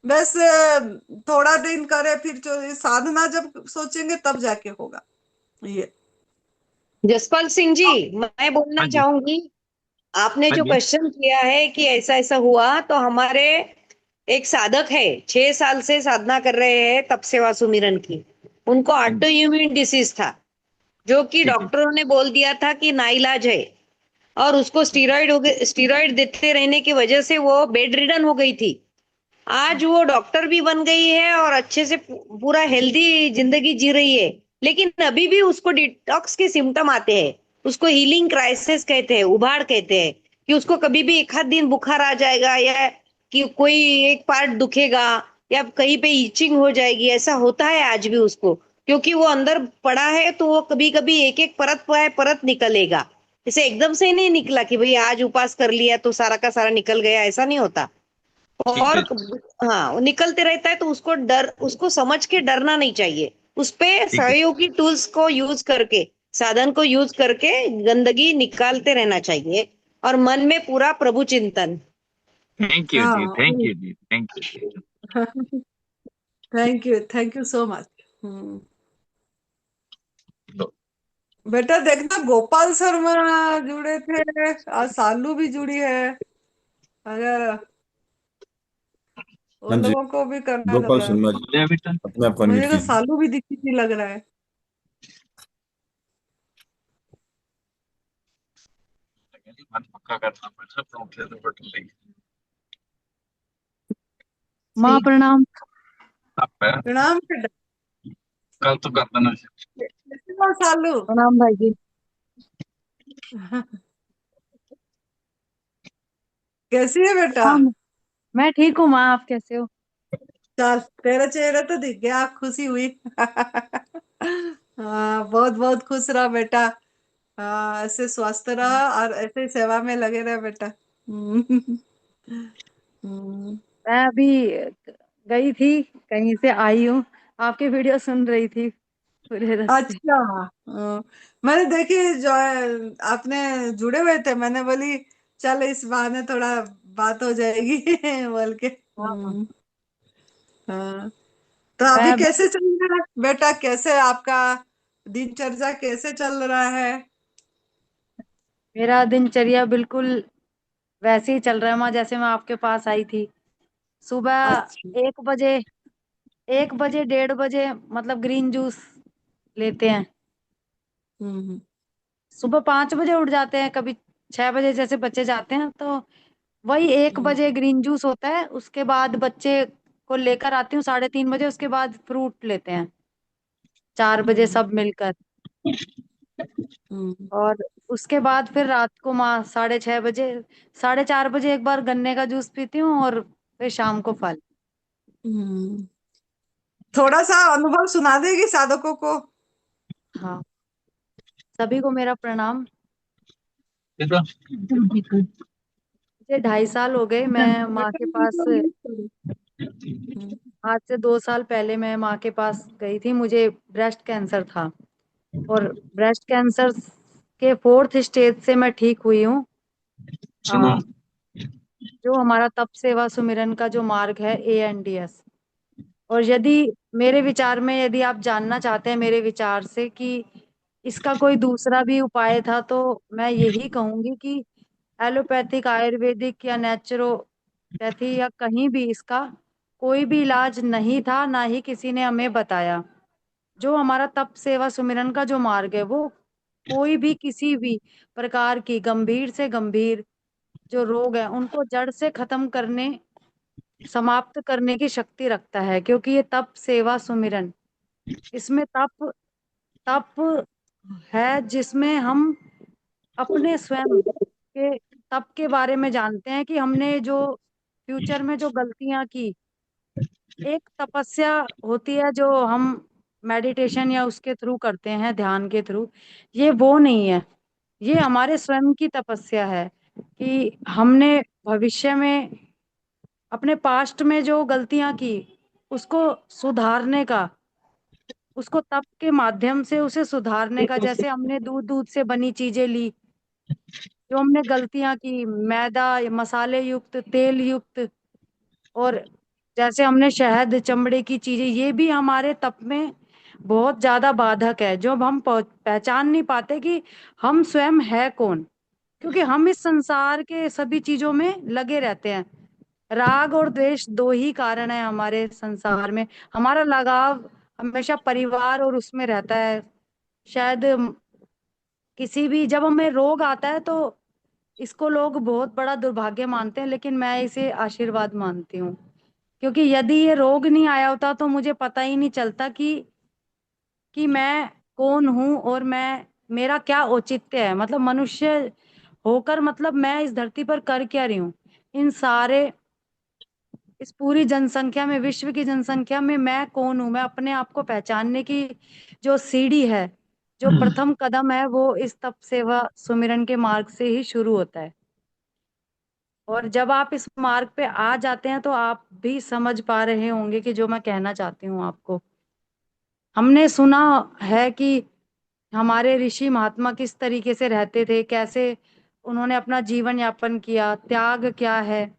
बस थोड़ा दिन करे, फिर जो ये साधना जब सोचेंगे तब जाके होगा ये। जसपाल सिंह जी, मैं बोलना हाँ जी। चाहूंगी, आपने हाँ जो जी। क्वेश्चन किया है कि ऐसा ऐसा हुआ, तो हमारे एक साधक है, 6 साल से साधना कर रहे हैं तप सेवा सुमिरन की। उनको हाँ जी। ऑटो इम्यून डिसीज था, जो कि ठीक है। डॉक्टरों ने बोल दिया था कि नाइलाज है। और उसको स्टीरॉइड हो गए, स्टीरॉइड देते रहने की वजह से वो बेड रिडन हो गई थी। आज वो डॉक्टर भी बन गई है और अच्छे से पूरा हेल्दी जिंदगी जी रही है। लेकिन अभी भी उसको डिटॉक्स के सिम्टम आते हैं। उसको हीलिंग क्राइसिस कहते हैं, उबाड़ कहते हैं, कि उसको कभी भी एक आध दिन बुखार आ जाएगा, या कि कोई एक पार्ट दुखेगा, या कहीं पे इचिंग हो जाएगी। ऐसा होता है आज भी उसको, क्योंकि वो अंदर पड़ा है, तो वो कभी कभी एक एक परत पर परत निकलेगा। इसे एकदम से नहीं निकला कि भाई आज उपास कर लिया तो सारा का सारा निकल गया, ऐसा नहीं होता। ठीक और है। हाँ, वो निकलते रहता है, तो उसको डर, उसको समझ के डरना नहीं चाहिए। उस पे ठीक है। सहयोगी टूल्स को यूज करके, साधन को यूज करके गंदगी निकालते रहना चाहिए। और मन में पूरा प्रभु चिंतन। थैंक यू जी, हाँ। थैंक यू जी, थैंक यू जी। Thank you so much. तो बेटा देखना, गोपाल शर्मा जुड़े थे, और सालू भी जुड़ी है। अगर हाँ उन जी। लोगों को भी करना गोपाल जरा। शर्मा जी, बोलिए बेटा। अपने आप को अनम्यूट मुझे तो कीजिए। सालू भी दिखी थी लग रहा है। मन पक्का करना पड़ता है, अपना उठे तो बटन नहीं। माँ प्रणाम। अब है, प्रणाम बेटा। कल तो कर देना। कैसे हो सालू? प्रणाम भाई जी। कैसी है बेटा? हाँ, मैं ठीक हूँ माँ, आप कैसे हो? चल, तेरा चेहरा तो दिख गया, खुशी हुई। हाँ, बहुत बहुत खुश रहा बेटा। हाँ, ऐसे स्वस्थ रहा और ऐसे ही सेवा में लगे रहे बेटा। हम्म। हम्म। मैं अभी गई थी, कहीं से आई हूँ, आपकी वीडियो सुन रही थी पूरे रास्ते। अच्छा। मैंने देखी जो आपने जुड़े हुए थे, मैंने बोली चल इस बहाने थोड़ा बात हो जाएगी बोल के। हाँ, हाँ। तो मैं अभी अभी, कैसे चल रहा है बेटा? कैसे आपका दिनचर्या कैसे चल रहा है? मेरा दिनचर्या बिल्कुल वैसे ही चल रहा है माँ, जैसे मैं आपके पास आई थी। अच्छा। सुबह 1 बजे, 1 बजे 1:30 बजे मतलब ग्रीन जूस लेते हैं। हम्म। सुबह 5 बजे उठ जाते हैं, कभी 6 बजे जैसे बच्चे जाते हैं, तो वही एक हम्म। बजे ग्रीन जूस होता है। उसके बाद बच्चे को लेकर आती हूँ 3:30 बजे, उसके बाद फ्रूट लेते हैं 4 बजे हम्म। सब मिलकर। हम्म। और उसके बाद फिर रात को माँ 6:30 बजे, 4:30 बजे एक बार गन्ने का जूस पीती हूँ, और फिर शाम को फल। हम्म। थोड़ा सा अनुभव सुना देगी साधकों को? हाँ, सभी को मेरा प्रणाम। बेटा मुझे 2.5 साल हो गए, मैं माँ बेटा के पास, उनको mute करो। हम्म। आज से 2 साल पहले मैं माँ के पास गई थी। मुझे ब्रेस्ट कैंसर था, और ब्रेस्ट कैंसर के 4th स्टेज से मैं ठीक हुई हूँ। सुनो। अ, जो हमारा तप सेवा सुमिरन का जो मार्ग है, ANDS। और यदि मेरे विचार में, यदि आप जानना चाहते हैं मेरे विचार से कि इसका कोई दूसरा भी उपाय था, तो मैं यही कहूंगी कि एलोपैथिक, आयुर्वेदिक या नेचुरोपैथी या कहीं भी इसका कोई भी इलाज नहीं था, ना ही किसी ने हमें बताया। जो हमारा तप सेवा सुमिरन का जो मार्ग है, वो कोई भी किसी भी प्रकार की गंभीर से गंभीर जो रोग है उनको जड़ से खत्म करने, समाप्त करने की शक्ति रखता है। क्योंकि ये तप सेवा सुमिरन, इसमें तप, तप है जिसमें हम अपने स्वयं के तप के बारे में जानते हैं कि हमने जो फ्यूचर में जो गलतियां की। एक तपस्या होती है जो हम मेडिटेशन या उसके थ्रू करते हैं, ध्यान के थ्रू। ये वो नहीं है, ये हमारे स्वयं की तपस्या है कि हमने भविष्य में अपने पास्ट में जो गलतियां की उसको सुधारने का, उसको तप के माध्यम से उसे सुधारने का। जैसे हमने दूध, दूध से बनी चीजें ली, जो हमने गलतियां की, मैदा, मसाले युक्त, तेल युक्त, और जैसे हमने शहद, चमड़े की चीजें, ये भी हमारे तप में बहुत ज्यादा बाधक है, जो अब हम पहचान नहीं पाते कि हम स्वयं है कौन। क्योंकि हम इस संसार के सभी चीजों में लगे रहते हैं, राग और द्वेष दो ही कारण है हमारे संसार में। हमारा लगाव हमेशा परिवार और उसमें रहता है। शायद किसी भी, जब हमें रोग आता है तो इसको लोग बहुत बड़ा दुर्भाग्य मानते हैं, लेकिन मैं इसे आशीर्वाद मानती हूँ। क्योंकि यदि ये रोग नहीं आया होता तो मुझे पता ही नहीं चलता कि मैं कौन हूं और मैं, मेरा क्या औचित्य है, मतलब मनुष्य होकर, मतलब मैं इस धरती पर कर क्या रही हूँ। इन सारे, इस पूरी जनसंख्या में, विश्व की जनसंख्या में मैं कौन हूं, मैं अपने आप को पहचानने की जो सीढ़ी है, जो प्रथम कदम है, वो इस तप सेवा सुमिरन के मार्ग से ही शुरू होता है। और जब आप इस मार्ग पे आ जाते हैं तो आप भी समझ पा रहे होंगे कि जो मैं कहना चाहती हूँ आपको। हमने सुना है कि हमारे ऋषि महात्मा किस तरीके से रहते थे, कैसे उन्होंने अपना जीवन यापन किया, त्याग क्या है।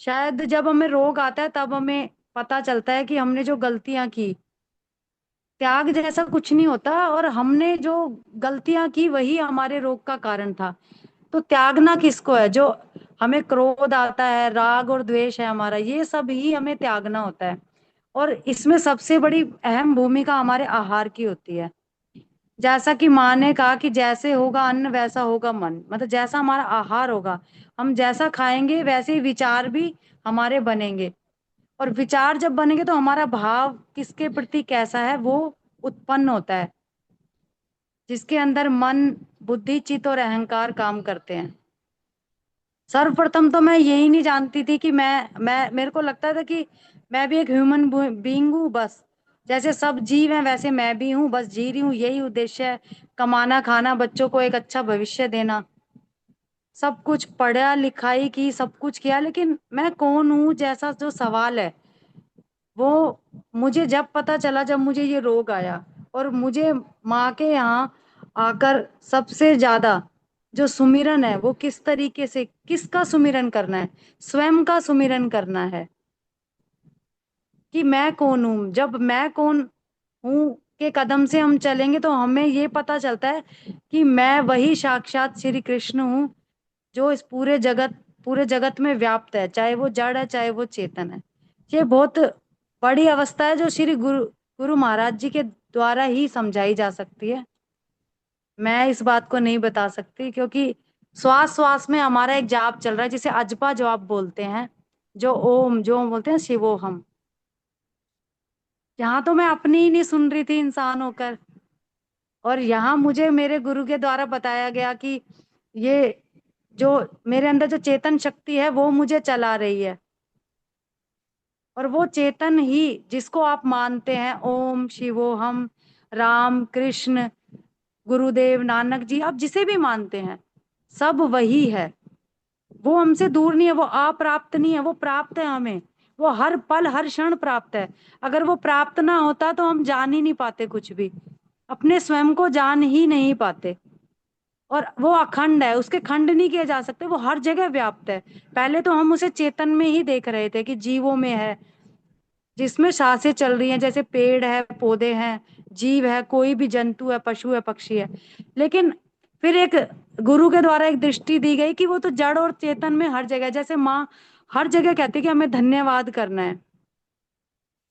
शायद जब हमें रोग आता है तब हमें पता चलता है कि हमने जो गलतियां की, त्याग जैसा कुछ नहीं होता, और हमने जो गलतियां की वही हमारे रोग का कारण था। तो त्यागना किसको है? जो हमें क्रोध आता है, राग और द्वेष है हमारा, ये सब ही हमें त्यागना होता है। और इसमें सबसे बड़ी अहम भूमिका हमारे आहार की होती है। जैसा कि माँ ने कहा कि जैसे होगा अन्न वैसा होगा मन, मतलब जैसा हमारा आहार होगा, हम जैसा खाएंगे वैसे ही विचार भी हमारे बनेंगे। और विचार जब बनेंगे तो हमारा भाव किसके प्रति कैसा है वो उत्पन्न होता है, जिसके अंदर मन, बुद्धि, चित्त और अहंकार काम करते हैं। सर्वप्रथम तो मैं यही नहीं जानती थी कि मैं मेरे को लगता था कि मैं भी एक ह्यूमन बीइंग हूँ बस। जैसे सब जीव हैं वैसे मैं भी हूँ, बस जी रही हूँ, यही उद्देश्य है। कमाना, खाना, बच्चों को एक अच्छा भविष्य देना, सब कुछ पढ़ा लिखाई की, सब कुछ किया, लेकिन मैं कौन हूँ जैसा जो सवाल है वो मुझे जब पता चला, जब मुझे ये रोग आया और मुझे माँ के यहाँ आकर सबसे ज्यादा जो सुमिरन है वो किस तरीके से, किसका सुमिरन करना है, स्वयं का सुमिरन करना है कि मैं कौन हूं। जब मैं कौन हूं के कदम से हम चलेंगे तो हमें ये पता चलता है कि मैं वही साक्षात श्री कृष्ण हूँ जो इस पूरे जगत में व्याप्त है, चाहे वो जड़ है चाहे वो चेतन है। ये बहुत बड़ी अवस्था है जो श्री गुरु गुरु महाराज जी के द्वारा ही समझाई जा सकती है। मैं इस बात को नहीं बता सकती, क्योंकि श्वास श्वास में हमारा एक जाप चल रहा है जिसे अजपा जाप बोलते हैं, जो ओम, जो बोलते हैं शिवोहम। यहाँ तो मैं अपनी ही नहीं सुन रही थी इंसान होकर, और यहाँ मुझे मेरे गुरु के द्वारा बताया गया कि ये जो मेरे अंदर जो चेतन शक्ति है वो मुझे चला रही है। और वो चेतन ही जिसको आप मानते हैं, ओम शिवोहम, राम, कृष्ण, गुरुदेव, नानक जी, आप जिसे भी मानते हैं, सब वही है। वो हमसे दूर नहीं है, वो अप्राप्त नहीं है, वो प्राप्त है हमें। वो हर पल हर क्षण प्राप्त है। अगर वो प्राप्त ना होता तो हम जान ही नहीं पाते कुछ भी, अपने स्वयं को जान ही नहीं पाते। और वो अखंड है, उसके खंड नहीं किए जा सकते, वो हर जगह व्याप्त है। पहले तो हम उसे चेतन में ही देख रहे थे कि जीवों में है, जिसमें सांसें चल रही हैं, जैसे पेड़ है, पौधे हैं, जीव है, कोई भी जंतु है, पशु है, पक्षी है। लेकिन फिर एक गुरु के द्वारा एक दृष्टि दी गई कि वो तो जड़ और चेतन में हर जगह, जैसे माँ हर जगह कहती है कि हमें धन्यवाद करना है।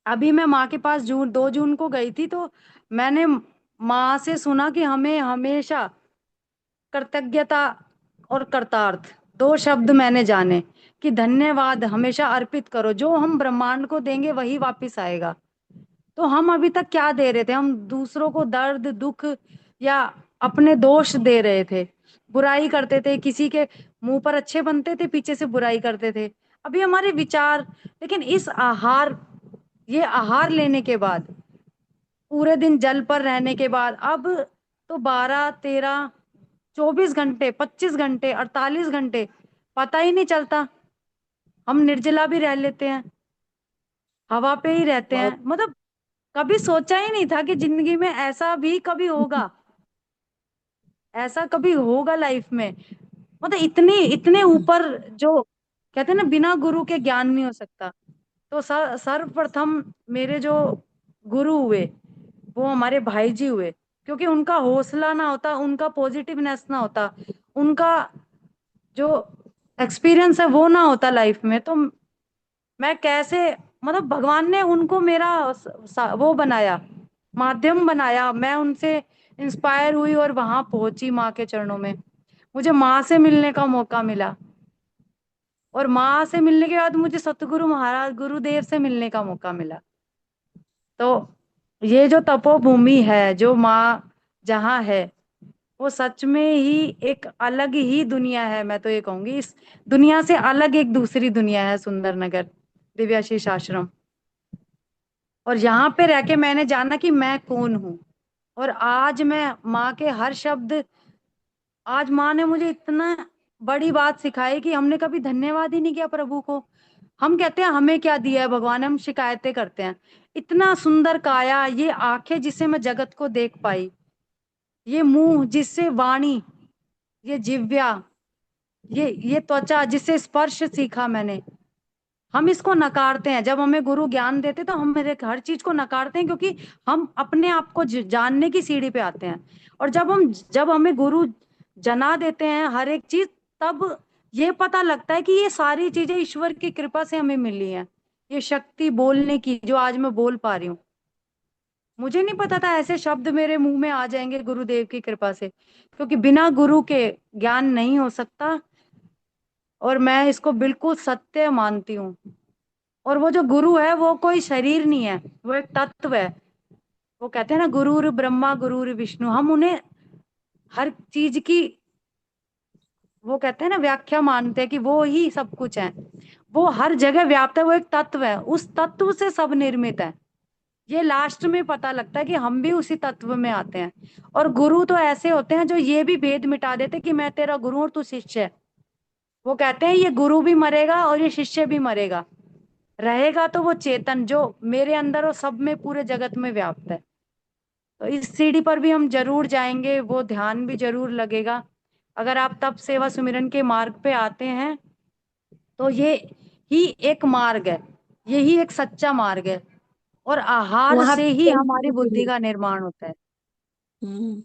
अभी मैं माँ के पास 2 जून को गई थी तो मैंने माँ से सुना कि हमें हमेशा कृतज्ञता और कृतार्थ, 2 शब्द मैंने जाने कि धन्यवाद हमेशा अर्पित करो, जो हम ब्रह्मांड को देंगे वही वापस आएगा। तो हम अभी तक क्या दे रहे थे? हम दूसरों को दर्द, दुख या अपने दोष दे रहे थे, बुराई करते थे, किसी के मुंह पर अच्छे बनते थे, पीछे से बुराई करते थे। अभी हमारे विचार, लेकिन इस आहार, ये आहार लेने के बाद, पूरे दिन जल पर रहने के बाद, अब तो 12, 13, 24 घंटे, 25 घंटे, 48 घंटे पता ही नहीं चलता। हम निर्जला भी रह लेते हैं, हवा पे ही रहते हैं। बहुत मतलब कभी सोचा ही नहीं था कि जिंदगी में ऐसा भी कभी होगा, ऐसा कभी होगा लाइफ में। मतलब इतने इतने ऊपर, जो कहते हैं ना बिना गुरु के ज्ञान नहीं हो सकता। तो सर्वप्रथम मेरे जो गुरु हुए वो हमारे भाई जी हुए, क्योंकि उनका हौसला ना होता, उनका पॉजिटिवनेस ना होता, उनका जो एक्सपीरियंस है वो ना होता लाइफ में, तो मैं कैसे, मतलब भगवान ने उनको मेरा वो बनाया, माध्यम बनाया, मैं उनसे इंस्पायर हुई और वहां पहुंची माँ के चरणों में। मुझे माँ से मिलने का मौका मिला, और माँ से मिलने के बाद मुझे सतगुरु महाराज गुरुदेव से मिलने का मौका मिला। तो ये जो तपोभूमि है, जो माँ जहाँ है, वो सच में ही एक अलग ही दुनिया है। मैं तो ये कहूंगी, इस दुनिया से अलग एक दूसरी दुनिया है सुंदर नगर दिव्याशीष आश्रम। और यहाँ पे रह के मैंने जाना कि मैं कौन हूँ। और आज मैं माँ के हर शब्द, आज माँ ने मुझे इतना बड़ी बात सिखाई कि हमने कभी धन्यवाद ही नहीं किया प्रभु को। हम कहते हैं हमें क्या दिया है भगवान, हम शिकायतें करते हैं। इतना सुंदर काया, ये आंखें जिससे मैं जगत को देख पाई, ये मुंह जिससे वाणी, ये जिव्या, ये त्वचा जिससे स्पर्श सीखा मैंने। हम इसको नकारते हैं, जब हमें गुरु ज्ञान देते तो हम मेरे हर चीज को नकारते हैं, क्योंकि हम अपने आप को जानने की सीढ़ी पे आते हैं। और जब हमें गुरु जना देते हैं हर एक चीज, तब ये पता लगता है कि ये सारी चीजें ईश्वर की कृपा से हमें मिली हैं। ये शक्ति बोलने की, जो आज मैं बोल पा रही हूँ, मुझे नहीं पता था ऐसे शब्द मेरे मुंह में आ जाएंगे गुरुदेव की कृपा से, क्योंकि बिना गुरु के ज्ञान नहीं हो सकता। और मैं इसको बिल्कुल सत्य मानती हूँ। और वो जो गुरु है वो कोई शरीर नहीं है, वो एक तत्व है। वो कहते हैं ना, गुरुर ब्रह्मा गुरुर विष्णु, हम उन्हें हर चीज की, वो कहते हैं ना, व्याख्या मानते हैं कि वो ही सब कुछ है। वो हर जगह व्याप्त है, वो एक तत्व है, उस तत्व से सब निर्मित है। ये लास्ट में पता लगता है कि हम भी उसी तत्व में आते हैं। और गुरु तो ऐसे होते हैं जो ये भी भेद मिटा देते हैं कि मैं तेरा गुरु हूं और तू शिष्य है। वो कहते हैं ये गुरु भी मरेगा और ये शिष्य भी मरेगा, रहेगा तो वो चेतन जो मेरे अंदर और सब में, पूरे जगत में व्याप्त है। तो इस सीढ़ी पर भी हम जरूर जाएंगे, वो ध्यान भी जरूर लगेगा। अगर आप तप सेवा सुमिरन के मार्ग पे आते हैं, तो ये ही एक मार्ग है, यही एक सच्चा मार्ग है। और आहार वहां से ही हमारी बुद्धि का निर्माण होता है। हम्म।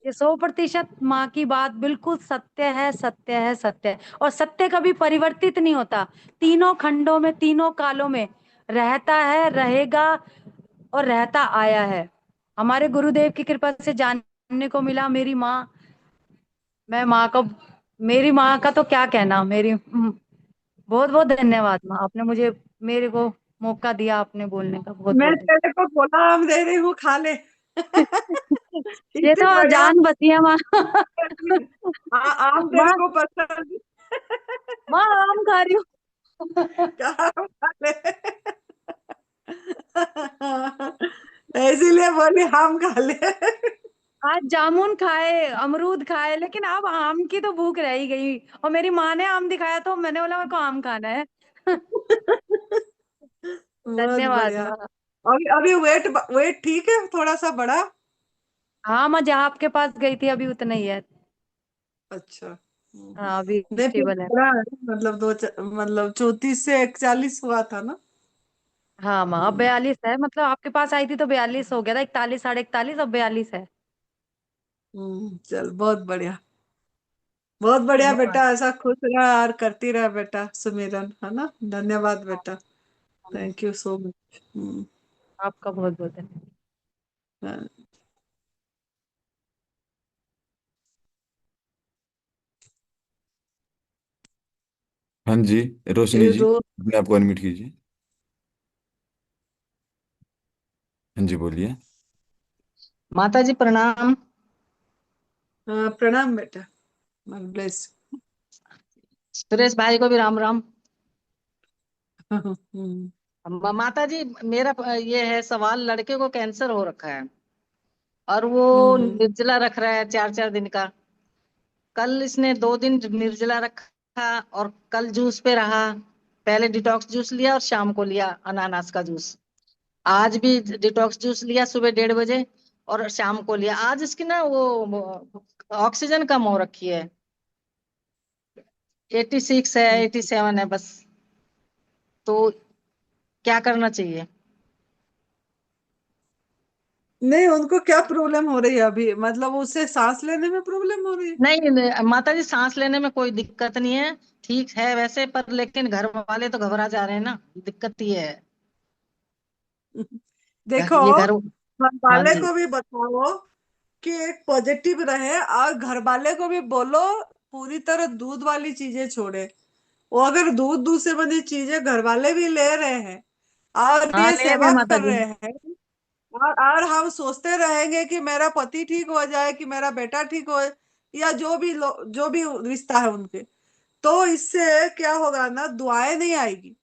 ये 100% माँ की बात बिल्कुल सत्य है, सत्य है, सत्य है। और सत्य कभी परिवर्तित नहीं होता, तीनों खंडों में, तीनों कालों में रहता है, रहेगा और रहता आया है। हमारे गुरुदेव की कृपा से जानने को मिला। मेरी माँ, मैं माँ को, मेरी माँ का तो क्या कहना, मेरी बहुत बहुत धन्यवाद माँ, आपने मुझे, मेरे को मौका दिया आपने बोलने का, बहुत मैं बहुत तेरे को गोला आम दे रही हूँ, खा ले। ये इतनी तो बढ़िया जान बची है माँ। आम तेरे माँ, को पसंद। माँ आम खा रही हूँ। क्या आम खा ले। इसीलिए बोली आम खा ले। आज जामुन खाए, अमरूद खाए, लेकिन अब आम की तो भूख रह ही गई। और मेरी माँ ने आम दिखाया तो मैंने बोला मेरे को आम खाना है। बहुत धन्यवाद बढ़िया। माँ। अभी अभी वेट वेट ठीक है, थोड़ा सा बड़ा। हाँ, मैं जहाँ आपके पास गई थी अभी उतना ही है। अच्छा। हाँ, अभी नहीं फिर स्टेबल है। बड़ा है, मतलब मतलब 34 से 41 हुआ था ना। हाँ माँ, अब हम्म। 42 है, मतलब आपके पास आई थी तो 42 हो गया था, 41, साढ़े 41, अब 42 है। चल बहुत बढ़िया। बहुत बढ़िया धन्यवाद। बेटा, ऐसा खुश रहा और करती रहा बेटा सुमिरन, है ना। धन्यवाद बेटा। हाँ, थैंक यू सो मच। आपका बहुत बहुत धन्यवाद। हाँ जी, रोशनी ये जी, रोज अपने आप को अनम्यूट कीजिए। हाँ जी, बोलिए। माता जी प्रणाम। प्रणाम बेटा। ब्लेस। सुरेश भाई को भी राम राम। हम्म। माता जी, मेरा ये है सवाल, लड़के को कैंसर हो रखा है और वो हम्म। निर्जला रख रहा है 4-4 दिन का। कल इसने 2 दिन निर्जला रखा और कल जूस पे रहा। पहले डिटॉक्स जूस लिया और शाम को लिया अनानास का जूस। आज भी डिटॉक्स जूस लिया सुबह 1:30 बजे और शाम को लिया। आज इसकी ना वो ऑक्सीजन कम हो रखी है, 86 है, 87 है बस। तो क्या करना चाहिए? नहीं, उनको क्या प्रॉब्लम हो रही है अभी? मतलब उससे सांस लेने में प्रॉब्लम हो रही है? नहीं माता जी, सांस लेने में कोई दिक्कत नहीं है, ठीक है वैसे, पर लेकिन घर वाले तो घबरा जा रहे हैं ना, दिक्कत ये है। देखो, ये घर। घर हाँ वाले जी। को भी बताओ कि एक पॉजिटिव रहे, और घर वाले को भी बोलो पूरी तरह दूध वाली चीजें छोड़े। वो अगर दूध से बनी चीजें घर वाले भी ले रहे हैं और हाँ ये ले रहे सेवा हैं माता कर जी। रहे हैं, और हम सोचते रहेंगे कि मेरा पति ठीक हो जाए, कि मेरा बेटा ठीक हो, या जो भी रिश्ता है उनके, तो इससे क्या होगा ना, दुआएं नहीं आएगी।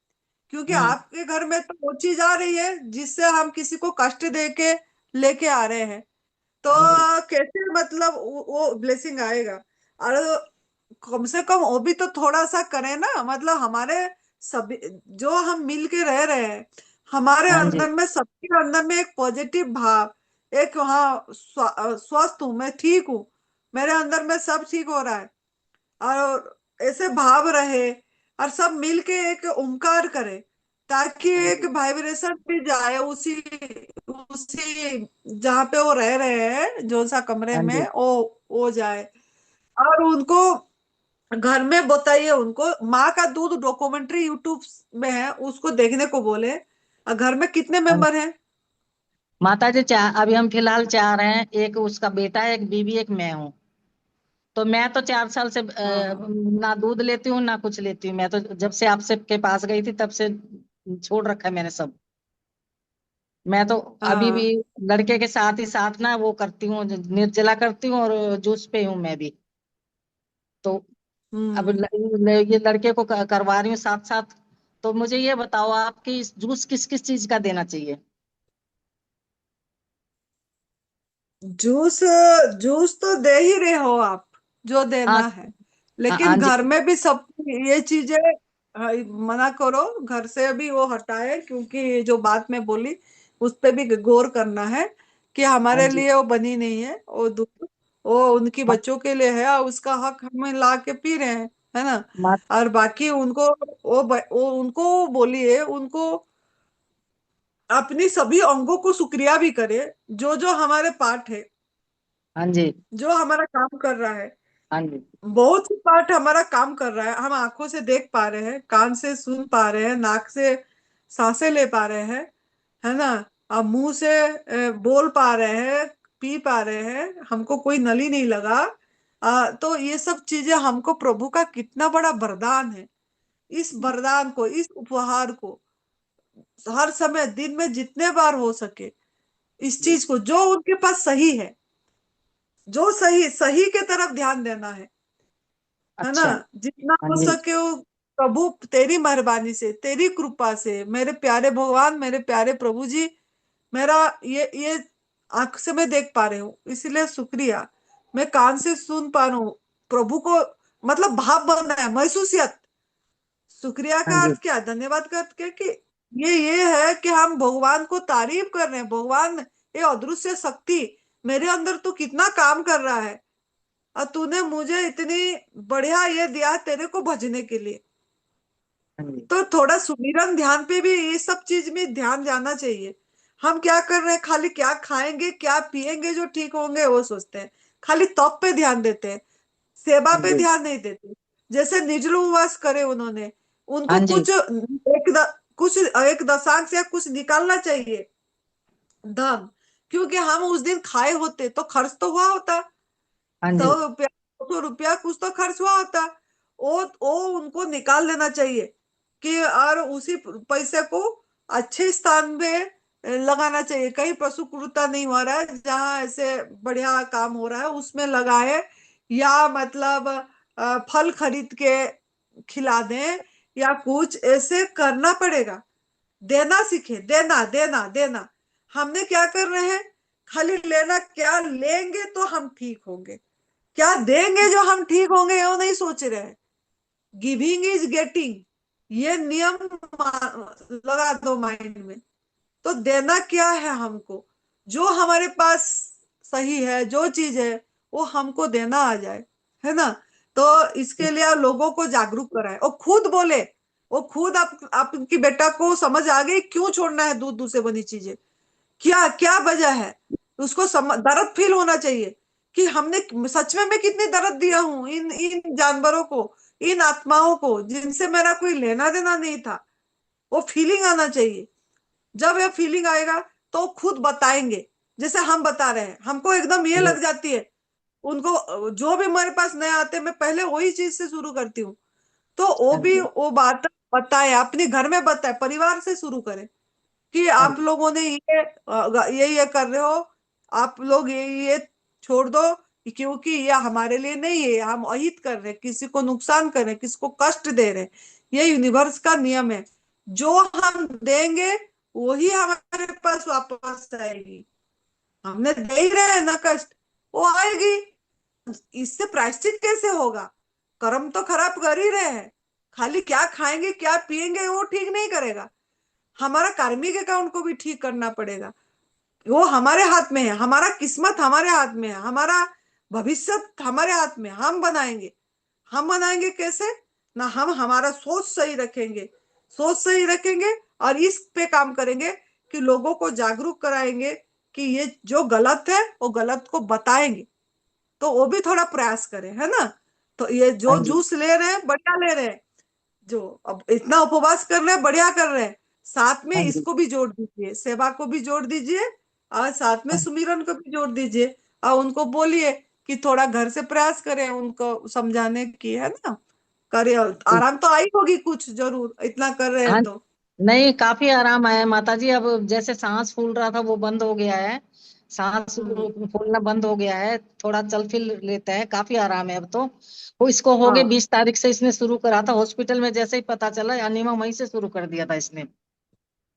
क्योंकि हम्म। आपके घर में तो वो चीज आ रही है जिससे हम किसी को कष्ट दे के लेके आ रहे हैं, तो हाँ जी। कैसे मतलब वो ब्लेसिंग आएगा? और कम से कम वो भी तो थोड़ा सा करें ना, मतलब हमारे सभी जो हम मिल के रह रहे हैं, हमारे हाँ जी। अंदर में, सबके अंदर में एक पॉजिटिव भाव, एक, हाँ, स्वस्थ हूँ मैं, ठीक हूँ, मेरे अंदर में सब ठीक हो रहा है, और ऐसे भाव रहे, और सब मिल के एक ओमकार करे, ताकि हाँ एक जी। वाइब्रेशन भी जाए उसी उसी जहाँ पे वो रह रहे हैं, जो सा कमरे हाँ में जी। वो जाए। और उनको घर में बताइए, उनको माँ का दूध डॉक्यूमेंट्री यूट्यूब में है, उसको देखने को बोले। और घर में कितने हाँ जी। मेंबर हैं? माता जी, अभी हम फिलहाल 4 हैं, एक उसका बेटा है, एक बीवी, एक मैं हूँ। तो मैं तो 4 साल से हाँ, ना दूध लेती हूँ ना कुछ लेती हूँ, मैं तो जब से आपसे के पास गई थी तब से छोड़ रखा है मैंने सब। मैं तो अभी भी हाँ। लड़के के साथ ही साथ ना वो करती हूँ, निर्जला करती हूँ और जूस पे हूँ मैं भी। तो अब हम्म। ये लड़के को करवा रही हूँ साथ साथ। तो मुझे ये बताओ आप कि इस जूस किस किस चीज का देना चाहिए? जूस जूस तो दे ही रहे हो आप, जो हाँ। देना है। हाँ। हाँ लेकिन जी। घर में भी सब ये चीजें मना करो, घर से भी वो हटाए, क्योंकि जो बात मैं बोली उस पे भी गौर करना है कि हाँ हमारे जी। लिए वो बनी नहीं है, वो दूध वो उनकी मा, बच्चों के लिए है, और उसका हक हमें ला के पी रहे हैं, है ना? मा, और बाकी उनको वो उनको बोलिए, उनको अपनी सभी अंगों को शुक्रिया भी करे, जो जो हमारे पार्ट है, हाँ जी। जो हमारा काम कर रहा है। हाँ जी। बहुत ही पार्ट हमारा काम कर रहा है, हम आंखों से देख पा रहे हैं, कान से सुन पा रहे हैं, नाक से सांसें ले पा रहे हैं, है ना? अब मुंह से बोल पा रहे हैं, पी पा रहे हैं, हमको कोई नली नहीं लगा। तो ये सब चीजें हमको प्रभु का कितना बड़ा वरदान है। इस वरदान को, इस उपहार को हर समय दिन में जितने बार हो सके, इस जी। चीज को जो उनके पास सही है, जो सही सही के तरफ ध्यान देना है ना? अच्छा। जितना हाँ हो जी। सके वो, प्रभु तेरी मेहरबानी से, तेरी कृपा से, मेरे प्यारे भगवान, मेरे प्यारे प्रभु जी, मेरा ये आंख से मैं देख पा रही हूँ, इसलिए शुक्रिया। मैं कान से सुन पा रहा हूँ, प्रभु को, मतलब भाव बनना है, महसूसियत। शुक्रिया हाँ का जी। अर्थ क्या? धन्यवाद का अर्थ क्या? कि ये है कि हम भगवान को तारीफ कर रहे हैं, भगवान, ये अदृश्य शक्ति मेरे अंदर तू कितना काम कर रहा है, और तूने मुझे इतनी बढ़िया ये दिया तेरे को भजने के लिए। हाँ जी। तो थोड़ा सुमिरन ध्यान पे भी ये सब चीज में ध्यान जाना चाहिए। हम क्या कर रहे हैं, खाली क्या खाएंगे क्या पिएंगे जो ठीक होंगे वो सोचते हैं, खाली तप पे ध्यान देते हैं, सेवा हाँ पे जी। ध्यान नहीं देते। जैसे निर्जल उपवास करे उन्होंने, हाँ उनको जी। कुछ एक दशक से कुछ निकालना चाहिए, धन, क्योंकि हम उस दिन खाए होते तो खर्च तो हुआ होता, हाँ जी। 100 रुपया, 200 रुपया कुछ तो खर्च हुआ होता। वो उनको निकाल लेना चाहिए, कि और उसी पैसे को अच्छे स्थान पे लगाना चाहिए। कहीं पशु क्रूरता नहीं हो रहा है, जहाँ ऐसे बढ़िया काम हो रहा है उसमें लगाए, या मतलब फल खरीद के खिला दें, या कुछ ऐसे करना पड़ेगा। देना सीखे, देना देना देना। हमने क्या कर रहे हैं, खाली लेना, क्या लेंगे तो हम ठीक होंगे, क्या देंगे जो हम ठीक होंगे, वो नहीं सोच रहे हैं। गिविंग इज गेटिंग, ये नियम लगा दो माइंड में। तो देना क्या है हमको, जो हमारे पास सही है, जो चीज है वो हमको देना आ जाए, है ना? तो इसके लिए आप लोगों को जागरूक कराए, और खुद बोले, वो खुद आपकी बेटा को समझ आ गई क्यों छोड़ना है दूध दूध से बनी चीजें, क्या क्या वजह है। उसको दर्द फील होना चाहिए कि हमने सच में मैं कितनी दर्द दिया हूं इन इन जानवरों को, इन आत्माओं को जिनसे मेरा कोई लेना देना नहीं था। वो फीलिंग आना चाहिए। जब ये फीलिंग आएगा तो खुद बताएंगे, जैसे हम बता रहे हैं, हमको एकदम ये लग जाती है। उनको जो भी मेरे पास नए आते हैं, मैं पहले वही चीज से शुरू करती हूँ। तो वो हाँ भी जी। वो बात बताए, अपने घर में बताए, परिवार से शुरू करें कि हाँ आप जी। लोगों ने ये कर रहे हो, आप लोग ये छोड़ दो, क्योंकि ये हमारे लिए नहीं है, हम अहित कर रहे हैं, किसी को नुकसान कर रहे हैं, किसी को कष्ट दे रहे हैं। ये यूनिवर्स का नियम है, जो हम देंगे वही हमारे पास वापस आएगी। हमने दे ही रहे हैं ना कष्ट, वो आएगी। इससे प्रायश्चित कैसे होगा? कर्म तो खराब कर ही रहे हैं, खाली क्या खाएंगे क्या पिएंगे वो ठीक नहीं करेगा। हमारा कार्मिक अकाउंट को भी ठीक करना पड़ेगा। वो हमारे हाथ में है, हमारा किस्मत हमारे हाथ में है, हमारा भविष्य हमारे हाथ में, हम बनाएंगे। हम बनाएंगे कैसे? ना हम हमारा सोच सही रखेंगे, सोच सही रखेंगे और इस पे काम करेंगे कि लोगों को जागरूक कराएंगे कि ये जो गलत है वो गलत को बताएंगे। तो वो भी थोड़ा प्रयास करें, है ना? तो ये हाँ जो जी। जूस ले रहे हैं बढ़िया ले रहे हैं, जो अब इतना उपवास कर रहे हैं बढ़िया कर रहे हैं, साथ में हाँ जी। इसको भी जोड़ दीजिए, सेवा को भी जोड़ दीजिए और साथ में हाँ सुमिरन को भी जोड़ दीजिए। और उनको बोलिए कि थोड़ा घर से प्रयास करें उनको समझाने की, है ना? करे, जी। आराम तो आई होगी कुछ जरूर, इतना कर रहे हैं हाँ, तो। नहीं काफी आराम आया माता जी। अब जैसे सांस फूल रहा था वो बंद हो गया है, सांस हम्म। फूलना बंद हो गया है, थोड़ा चल फिर लेता है, काफी आराम है अब तो। वो इसको हो गए हाँ। 20 तारीख से इसने शुरू करा था हॉस्पिटल में, जैसे ही पता चला अनिमा वहीं से शुरू कर दिया था इसने।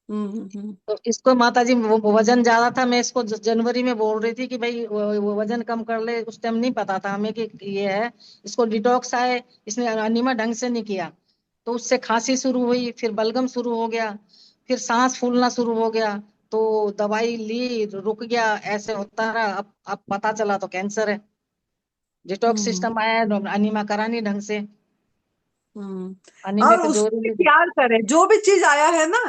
हम्म। तो इसको माता जी वो वजन ज्यादा था, मैं इसको जनवरी में बोल रही थी कि भाई वो वजन कम कर ले, उस टाइम नहीं पता था हमें कि ये है। इसको डिटॉक्स आए, इसने अनिमा ढंग से नहीं किया, तो उससे खांसी शुरू हुई, फिर बलगम शुरू हो गया, फिर सांस फूलना शुरू हो गया। तो दवाई ली, रुक गया, ऐसे होता रहा। अब पता चला तो कैंसर है। डिटॉक्स हम्म। सिस्टम आया, अनिमा करा नहीं ढंग से, हम्म। अनिमा और के उसको भी जोरी। प्यार करें, जो भी चीज आया है ना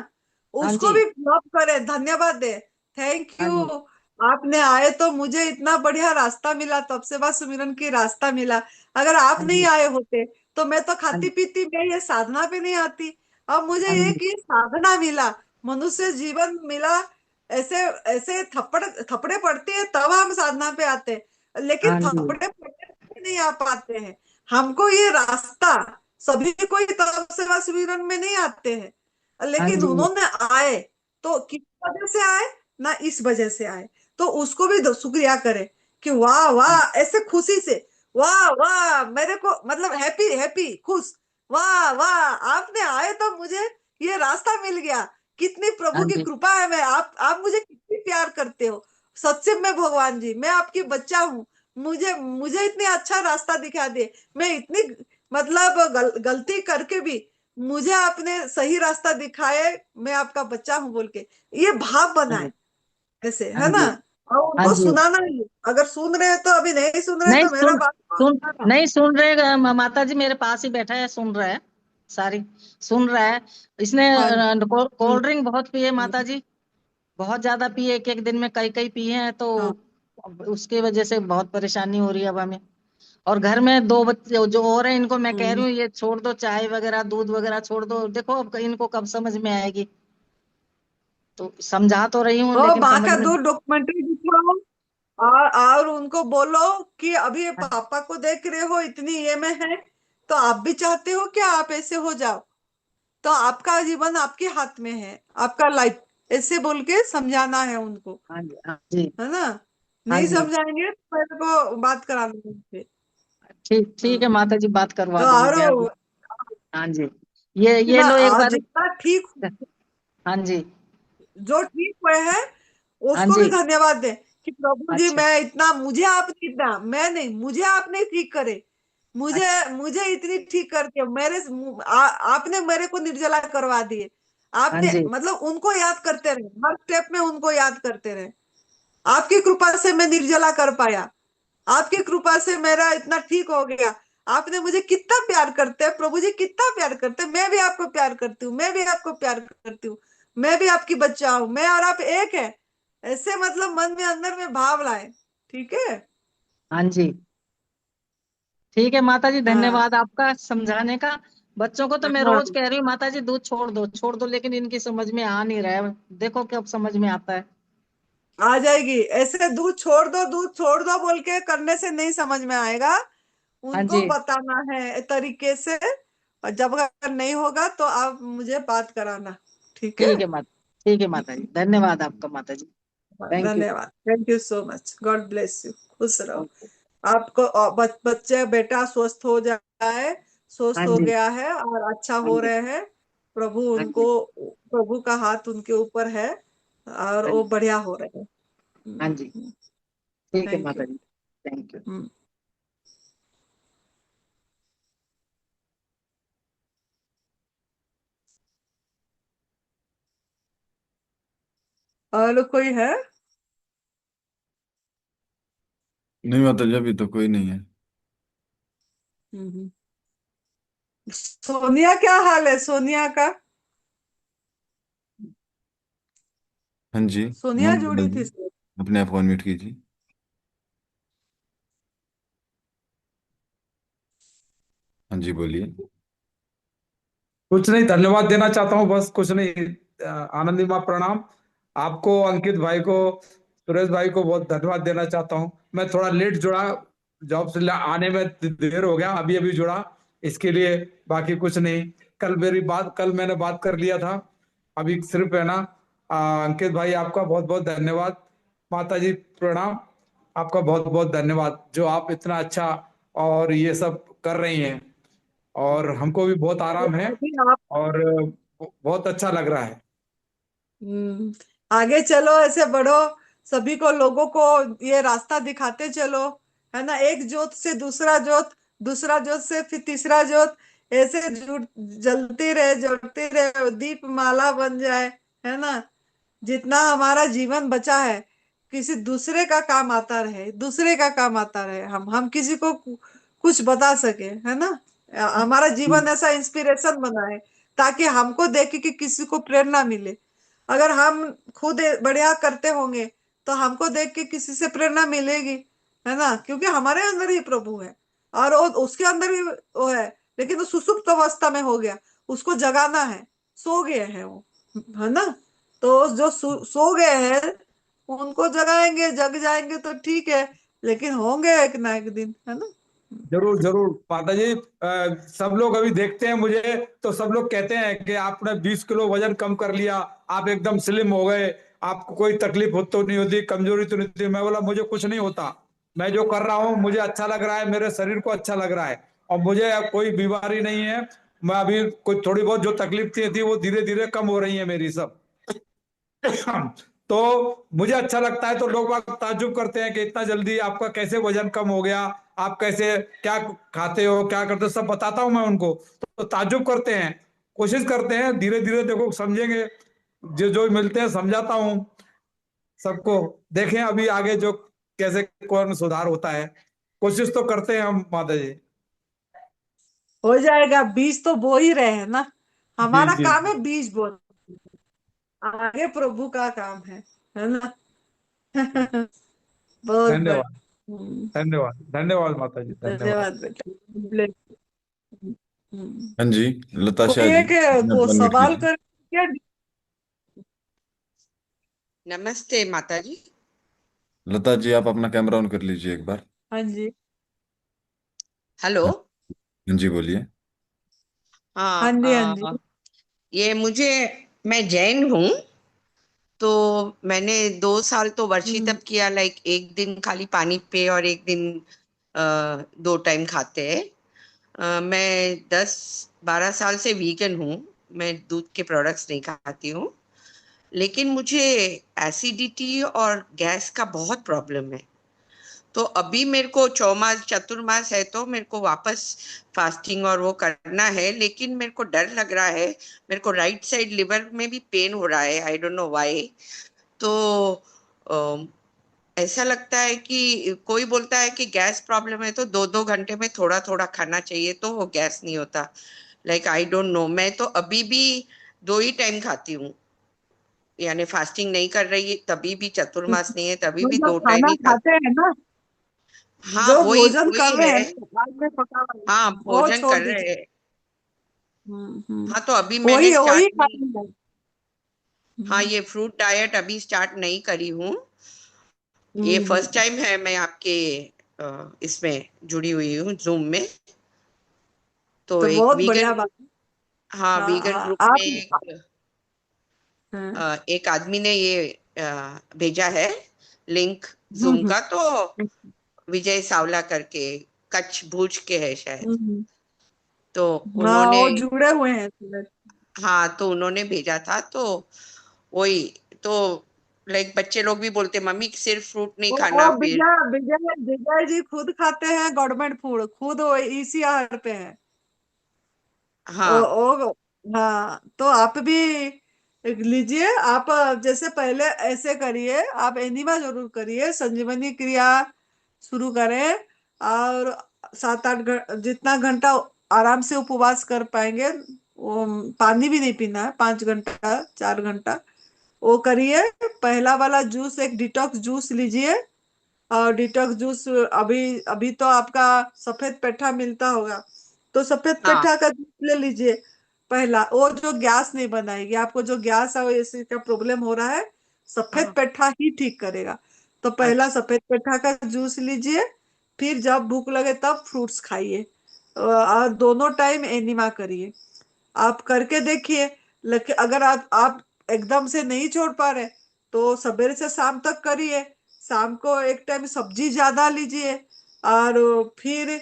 हाँ उसको जी। भी लव करें, धन्यवाद दे, थैंक हाँ यू। जी। आपने आए तो मुझे इतना बढ़िया रास्ता मिला, तब से बस सुमिरन की रास्ता मिला। अगर आप हाँ नहीं जी। आए होते तो मैं तो हाँ खाती जी। पीती, मैं ये साधना पे नहीं आती। अब मुझे हाँ जी। एक ही साधना मिला, मनुष्य जीवन मिला। ऐसे ऐसे थप्पड़े पड़ती है तब हम साधना पे आते हैं, लेकिन हाँ जी। थप्पड़े पड़ते नहीं आ पाते हैं। हमको ये रास्ता, सभी कोई तप सेवा सुमिरन में नहीं आते हैं, हाँ लेकिन जी। उन्होंने आए तो किस वजह से आए? ना इस वजह से आए। तो उसको भी शुक्रिया करें कि वाह वाह, ऐसे खुशी से, वाह वाह, मेरे को मतलब हैप्पी हैप्पी खुश, वाह वाह, आपने आए तो मुझे ये रास्ता मिल गया। कितनी प्रभु हाँ की जी। कृपा है। मैं आप मुझे कितनी प्यार करते हो। सच्चे में भगवान जी, मैं आपकी बच्चा हूँ। मुझे मुझे इतने अच्छा रास्ता दिखा दे। मैं इतनी मतलब गलती करके भी मुझे आपने सही रास्ता दिखाए, मैं आपका बच्चा हूं बोल के ये भाव हाँ जी। बनाए, ऐसे, हाँ है ना? जी। और हाँ उनको जी। सुनाना ही, अगर सुन रहे हैं तो, अभी नहीं सुन रहे हैं नहीं तो मेरा सुन बात सुन सुनना। नहीं सुन रहे माता जी मेरे पास ही बैठा है, सुन रहा है सारी, सुन रहा है। इसने हाँ। हम्म। कोल्ड ड्रिंक बहुत पिए माता हम्म। जी, बहुत ज्यादा पिए, एक एक दिन में कई कई पिए हैं, तो हाँ। उसकी वजह से बहुत परेशानी हो रही है अब हमें। और घर में दो बच्चे जो और हैं, इनको मैं कह हम्म। रही हूँ ये छोड़ दो, चाय वगैरह दूध वगैरह छोड़ दो, देखो अब इनको कब समझ में आएगी। तो समझा तो रही हूँ वो लेकिन माँ समझ का में। दूध डॉक्यूमेंट्री दिखाओ, और उनको बोलो कि अभी ये हाँ पापा को देख रहे हो इतनी ये में है, तो आप भी चाहते हो क्या आप ऐसे हो जाओ? तो आपका जीवन आपके हाथ में है, आपका लाइफ, ऐसे बोल के समझाना है उनको, हाँ जी। हाँ जी। है ना? हाँ नहीं जी। समझाएंगे तो मेरे को बात कराना है उनसे। ठीक ठीक है हाँ। माता जी, बात करवा तो दूंगी और अभी। हाँ जी। ये जितना लो एक बार। जितना ठीक, हाँ जी। जो ठीक हुए हैं हाँ उसको भी जी। धन्यवाद दे कि प्रभु जी, अच्छा। मैं इतना, मुझे आपने इतना, मैं नहीं, मुझे आपने ठीक करे, मुझे अच्छा। मुझे इतनी ठीक करके आपने मेरे को निर्जला करवा दिए। हाँ आपने जी। मतलब उनको याद करते रहे, हर स्टेप में उनको याद करते रहे। आपकी कृपा से मैं निर्जला कर पाया, आपकी कृपा से मेरा इतना ठीक हो गया। आपने मुझे कितना प्यार करते हैं प्रभु जी, कितना प्यार करते हैं। मैं भी आपको प्यार करती हूँ, मैं भी आपको प्यार करती हूँ। मैं भी आपकी बच्चा हूँ, मैं और आप एक है। ऐसे मतलब मन में अंदर में भाव लाए। ठीक है। हाँ जी, ठीक है माता जी, हाँ धन्यवाद आपका समझाने का। बच्चों को तो मैं हाँ। रोज कह रही हूँ माता जी दूध छोड़ दो छोड़ दो, लेकिन इनकी समझ में आ नहीं रहा है। देखो कब समझ में आता है। आ जाएगी। ऐसे दूध छोड़ दो, दूध छोड़ दो बोल के करने से नहीं समझ में आएगा। हाँ उनको जी, बताना है तरीके से। और जब अगर नहीं होगा तो आप मुझे बात कराना। ठीक है। ठीक है माता, ठीक है माता जी, धन्यवाद आपका माता जी। Thank you. धन्यवाद। Thank you so much. God bless you. खुश रहो। ओके। आपको बच्चे बेटा स्वस्थ हो जाए। हाँ स्वस्थ हो जी, गया है और अच्छा हाँ हो जी, रहे हैं। प्रभु हाँ उनको, जी, प्रभु का हाथ उनके ऊपर है और हाँ वो जी, बढ़िया हो रहे हाँ जी, हैं। ठीक है थैंक माता यू। जी, थैंक यू। और कोई है? नहीं माता जी, अभी तो कोई नहीं है। हम्म। सोनिया क्या हाल है सोनिया का? हाँ जी। हाँ सोनिया माता जुड़ी जी, थी। अपने आप अनम्यूट कीजिए। हाँ जी, बोलिए। कुछ नहीं, धन्यवाद देना चाहता हूँ, बस कुछ नहीं। आनंदी माँ प्रणाम। आपको, अंकित भाई को, सुरेश भाई को बहुत धन्यवाद देना चाहता हूँ। मैं थोड़ा लेट जुड़ा, जॉब से आने में देर हो गया, अभी अभी जुड़ा, इसके लिए। बाकी कुछ नहीं। कल मैंने बात कर लिया था। अभी सिर्फ है ना, अंकित भाई आपका बहुत बहुत धन्यवाद। माता जी प्रणाम। आपका बहुत बहुत धन्यवाद, जो आप इतना अच्छा और ये सब कर रही हैं, और हमको भी बहुत आराम है, अभी आप और बहुत अच्छा लग रहा है। हम्म, आगे चलो, ऐसे बढ़ो। सभी को, लोगों को ये रास्ता दिखाते चलो। है ना? एक जोत से दूसरा जोत, दूसरा जोत से फिर तीसरा जोत, ऐसे जुड़ जलती रहे, जलती रहे, दीप माला बन जाए। है ना? जितना हमारा जीवन बचा है, किसी दूसरे का काम आता रहे, दूसरे का काम आता रहे। हम किसी को कुछ बता सके। है ना? हमारा जीवन ऐसा इंस्पिरेशन बना है, ताकि हमको देख के किसी को प्रेरणा मिले। अगर हम खुद बढ़िया करते होंगे तो हमको देख के किसी से प्रेरणा मिलेगी। है ना? क्योंकि हमारे अंदर ही प्रभु है और वो उसके अंदर ही वो है। लेकिन वो सुसुप्त अवस्था में हो गया, उसको जगाना है। सो गए हैं वो। है ना? तो जो सो गए हैं उनको जगाएंगे, जग जाएंगे तो ठीक है। लेकिन होंगे एक ना एक दिन। है ना? जरूर जरूर माता जी। सब लोग अभी देखते हैं मुझे, तो सब लोग कहते हैं कि आपने 20 किलो वजन कम कर लिया, आप एकदम स्लिम हो गए, आपको कोई तकलीफ हो तो नहीं होती, कमजोरी तो नहीं होती। मैं बोला मुझे कुछ नहीं होता। मैं जो कर रहा हूँ मुझे अच्छा लग रहा है, मेरे शरीर को अच्छा लग रहा है, और मुझे अब कोई बीमारी नहीं है। मैं अभी कोई थोड़ी बहुत जो तकलीफ थी वो धीरे धीरे कम हो रही है मेरी सब। तो मुझे अच्छा लगता है, तो लोग बाग ताज्जुब करते हैं कि इतना जल्दी आपका कैसे वजन कम हो गया, आप कैसे, क्या खाते हो, क्या करते हो, सब बताता हूं मैं उनको। तो ताज्जुब करते हैं, कोशिश करते हैं, धीरे धीरे देखो समझेंगे। जो जो मिलते हैं समझाता हूँ सबको। देखें अभी आगे जो कैसे कौन सुधार होता है, कोशिश तो करते हैं हम माता जी। हो जाएगा। बीज तो बो ही रहे हैं ना। जी हमारा जी काम जी। है बीज बो। आगे प्रभु का काम है। है ना? बहुत धन्यवाद, बढ़िया। धन्यवाद, धन्यवाद माता जी, धन्यवाद। धन्यवाद बेटा। Bless you। हाँ जी, लता शाह कोई जी, एक अपने को आप अनम्यूट सवाल कीजिए। कर क्या? नमस्ते माता जी। लता जी, आप अपना कैमरा ऑन कर लीजिए एक बार। हाँ जी। हेलो। हाँ। हाँ जी, बोलिए। हाँ हाँ जी। हाँ जी। ये मुझे, मैं जैन हूँ। तो मैंने 2 साल तो वर्षी हम्म। तप किया, लाइक एक दिन खाली पानी पे और एक दिन 2 टाइम खाते हैं। मैं 10-12 साल से वीगन हूँ। मैं दूध के प्रोडक्ट्स नहीं खाती हूँ। लेकिन मुझे एसिडिटी और गैस का बहुत प्रॉब्लम है। तो अभी मेरे को चौमास चतुर्मास है, तो मेरे को वापस फास्टिंग और वो करना है। लेकिन मेरे को डर लग रहा है, मेरे को राइट साइड लिवर में भी पेन हो रहा है, आई डोंट नो व्हाई। तो ऐसा लगता है कि कोई बोलता है कि गैस प्रॉब्लम है तो 2-2 घंटे में थोड़ा थोड़ा खाना चाहिए तो वो गैस नहीं होता। लाइक आई डोंट नो, मैं तो अभी भी 2 ही टाइम खाती हूँ। यानी फास्टिंग नहीं कर रही, तभी भी चतुर्मास नहीं है, तभी वो भी जो 2 टाइम खाना ही खाते हैं ना, हाँ, जो वही भोजन वही कर रहे है। हैं समाज में पका हुआ, हाँ, वो भोजन छोड़ कर रहे दीजिए। हैं। हम्म। हाँ, तो अभी मैंने वही स्टार्ट वही नहीं। खाना है। हाँ, ये फ्रूट डाइट अभी स्टार्ट नहीं करी हूँ। ये हम्म। फर्स्ट टाइम है मैं आपके इसमें जुड़ी हुई हूँ, जूम में। तो तो एक बहुत बढ़िया वीगन, बात है। हाँ, हाँ वीगन हाँ ग्रुप में आप। हाँ। एक आदमी ने ये भेजा है लिंक जूम हम्म। का, तो विजय सावला करके, कच्छ भुज के है शायद। हम्म। तो हाँ उन्होंने, वो जुड़े हुए हैं इसमें। हाँ, तो उन्होंने भेजा था, तो वही, तो लाइक बच्चे लोग भी बोलते मम्मी सिर्फ फ्रूट नहीं वो खाना फिर। विजय विजय विजय जी खुद खाते हैं गवर्नमेंट फूड, खुद वो इसी आहार पे है। हाँ ओ हाँ, तो आप भी लीजिए। आप जैसे पहले ऐसे करिए, आप एनिमा जरूर करिए, संजीवनी क्रिया शुरू करें, और 7-8 जितना घंटा आराम से उपवास कर पाएंगे, वो पानी भी नहीं पीना है, 5 घंटा 4 घंटा वो करिए। पहला वाला जूस एक डिटॉक्स जूस लीजिए। और डिटॉक्स जूस अभी अभी तो आपका सफेद पेठा मिलता होगा, तो सफेद हाँ पेठा का जूस ले लीजिए। पहला वो जो गैस नहीं बनाएगी आपको, जो गैस और ऐसे का प्रॉब्लम हो रहा है, सफेद हाँ। पेठा ही ठीक करेगा। तो पहला अच्छा सफेद पेठा का जूस लीजिए। फिर जब भूख लगे तब फ्रूट्स खाइए, और दोनों टाइम एनिमा करिए। आप करके देखिए। लेकिन अगर आप एकदम से नहीं छोड़ पा रहे, तो सवेरे से शाम तक करिए। शाम को एक टाइम सब्जी ज्यादा लीजिए, और फिर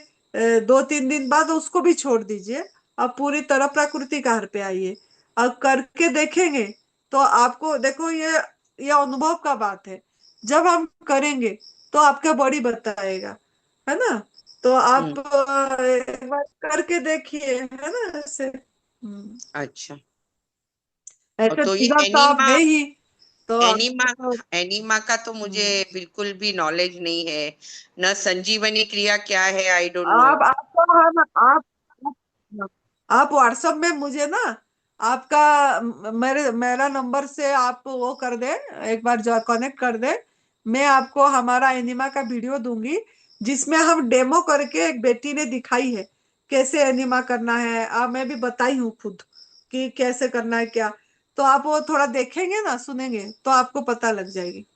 2-3 दिन बाद उसको भी छोड़ दीजिए। अब पूरी तरह प्राकृतिक आहार पे आइए। अब करके देखेंगे तो आपको देखो, ये अनुभव का बात है। जब हम करेंगे तो आपका बॉडी बताएगा, है ना। तो हम्म। आप एक बार करके देखिए, है ना ऐसे। अच्छा, और ऐसे तो ये फिगर तो आप एनीमा, है ही, तो एनीमा आपको तो, एनीमा का तो मुझे बिल्कुल भी नॉलेज नहीं है। न संजीवनी क्रिया क्या है, आई डोंट नो। आप आपको हम आप व्हाट्सएप में मुझे ना आपका मेरा नंबर से आप वो कर दे, एक बार जो कनेक्ट कर दे। मैं आपको हमारा एनिमा का वीडियो दूंगी, जिसमें हम डेमो करके, एक बेटी ने दिखाई है कैसे एनिमा करना है। मैं भी बताई हूँ खुद कि कैसे करना है क्या। तो आप वो थोड़ा देखेंगे ना, सुनेंगे, तो आपको पता लग जाएगी।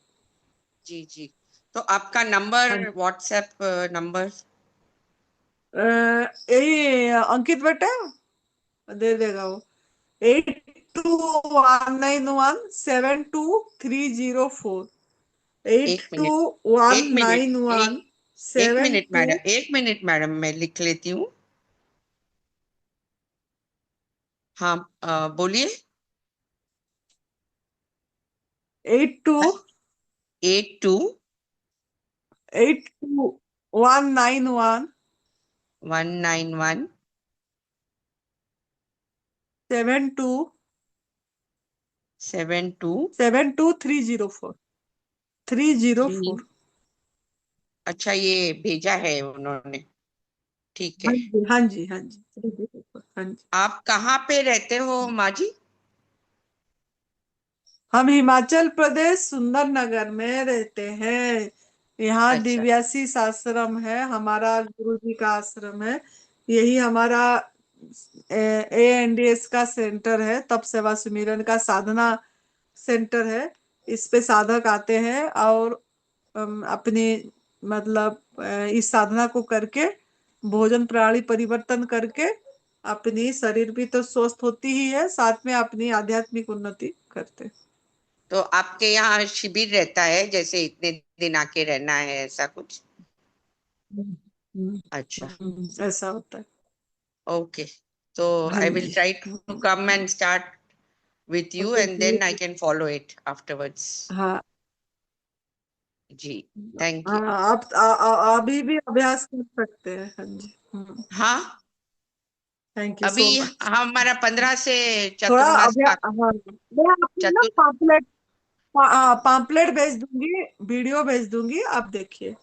जी जी। तो आपका नंबर, व्हाट्सएप नंबर? यही अंकित बेटा दे देगा वो। 8219172304। एट एक टू मिनट, वन एक मिनट, नाइन वन एक एक सेवन मिनट टू मैडम, एक मिनट मैडम, मैं लिख लेती हूँ। हाँ, बोलिए। 82 82 191 191 72 72 72304 3। 304। अच्छा, ये भेजा है उन्होंने, ठीक है। हाँ जी हाँ जी हाँ जी, 304 हाँ जी। आप कहाँ पे रहते हो माँ जी? हम हिमाचल प्रदेश सुंदर नगर में रहते हैं। यहाँ अच्छा, दिव्यासी आश्रम है, हमारा गुरु जी का आश्रम है। यही हमारा ANDS का सेंटर है, तप सेवा सुमिरन का साधना सेंटर है। इस पे साधक आते हैं, और अपनी मतलब इस साधना को करके, भोजन प्रणाली परिवर्तन करके, अपनी शरीर भी तो स्वस्थ होती ही है, साथ में अपनी आध्यात्मिक उन्नति करते हैं। तो आपके यहाँ शिविर रहता है, जैसे इतने दिन आके रहना है, ऐसा कुछ? अच्छा, ऐसा होता है। ओके। तो हाँ आई विल जी। Try to come and start with you, okay and जी। then I can follow it afterwards. हाँ जी, थैंक यू। हाँ, आप अभी भी अभ्यास कर सकते हैं। हाँ जी। हाँ, थैंक यू अभी सो मच। हमारा 15 से थोड़ा चतुर्मास अभ्यास, का हाँ मैं आपको ना चतुर पाम्पलेट भेज दूंगी, वीडियो भेज दूंगी, आप देखिए।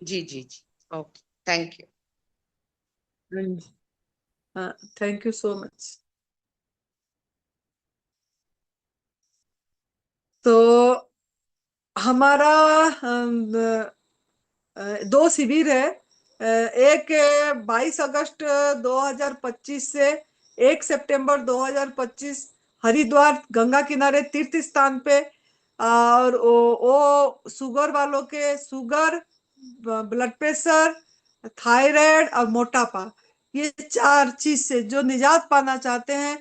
जी जी जी, ओके, थैंक यू। हाँ जी। हाँ, थैंक यू सो मच। तो हमारा 2 शिविर है। एक 22 अगस्त 2025 से 1 सितंबर 2025 हरिद्वार गंगा किनारे तीर्थ स्थान पे। और वो शुगर वालों के शुगर, ब्लड प्रेशर, थायराइड और मोटापा, ये 4 चीज से जो निजात पाना चाहते हैं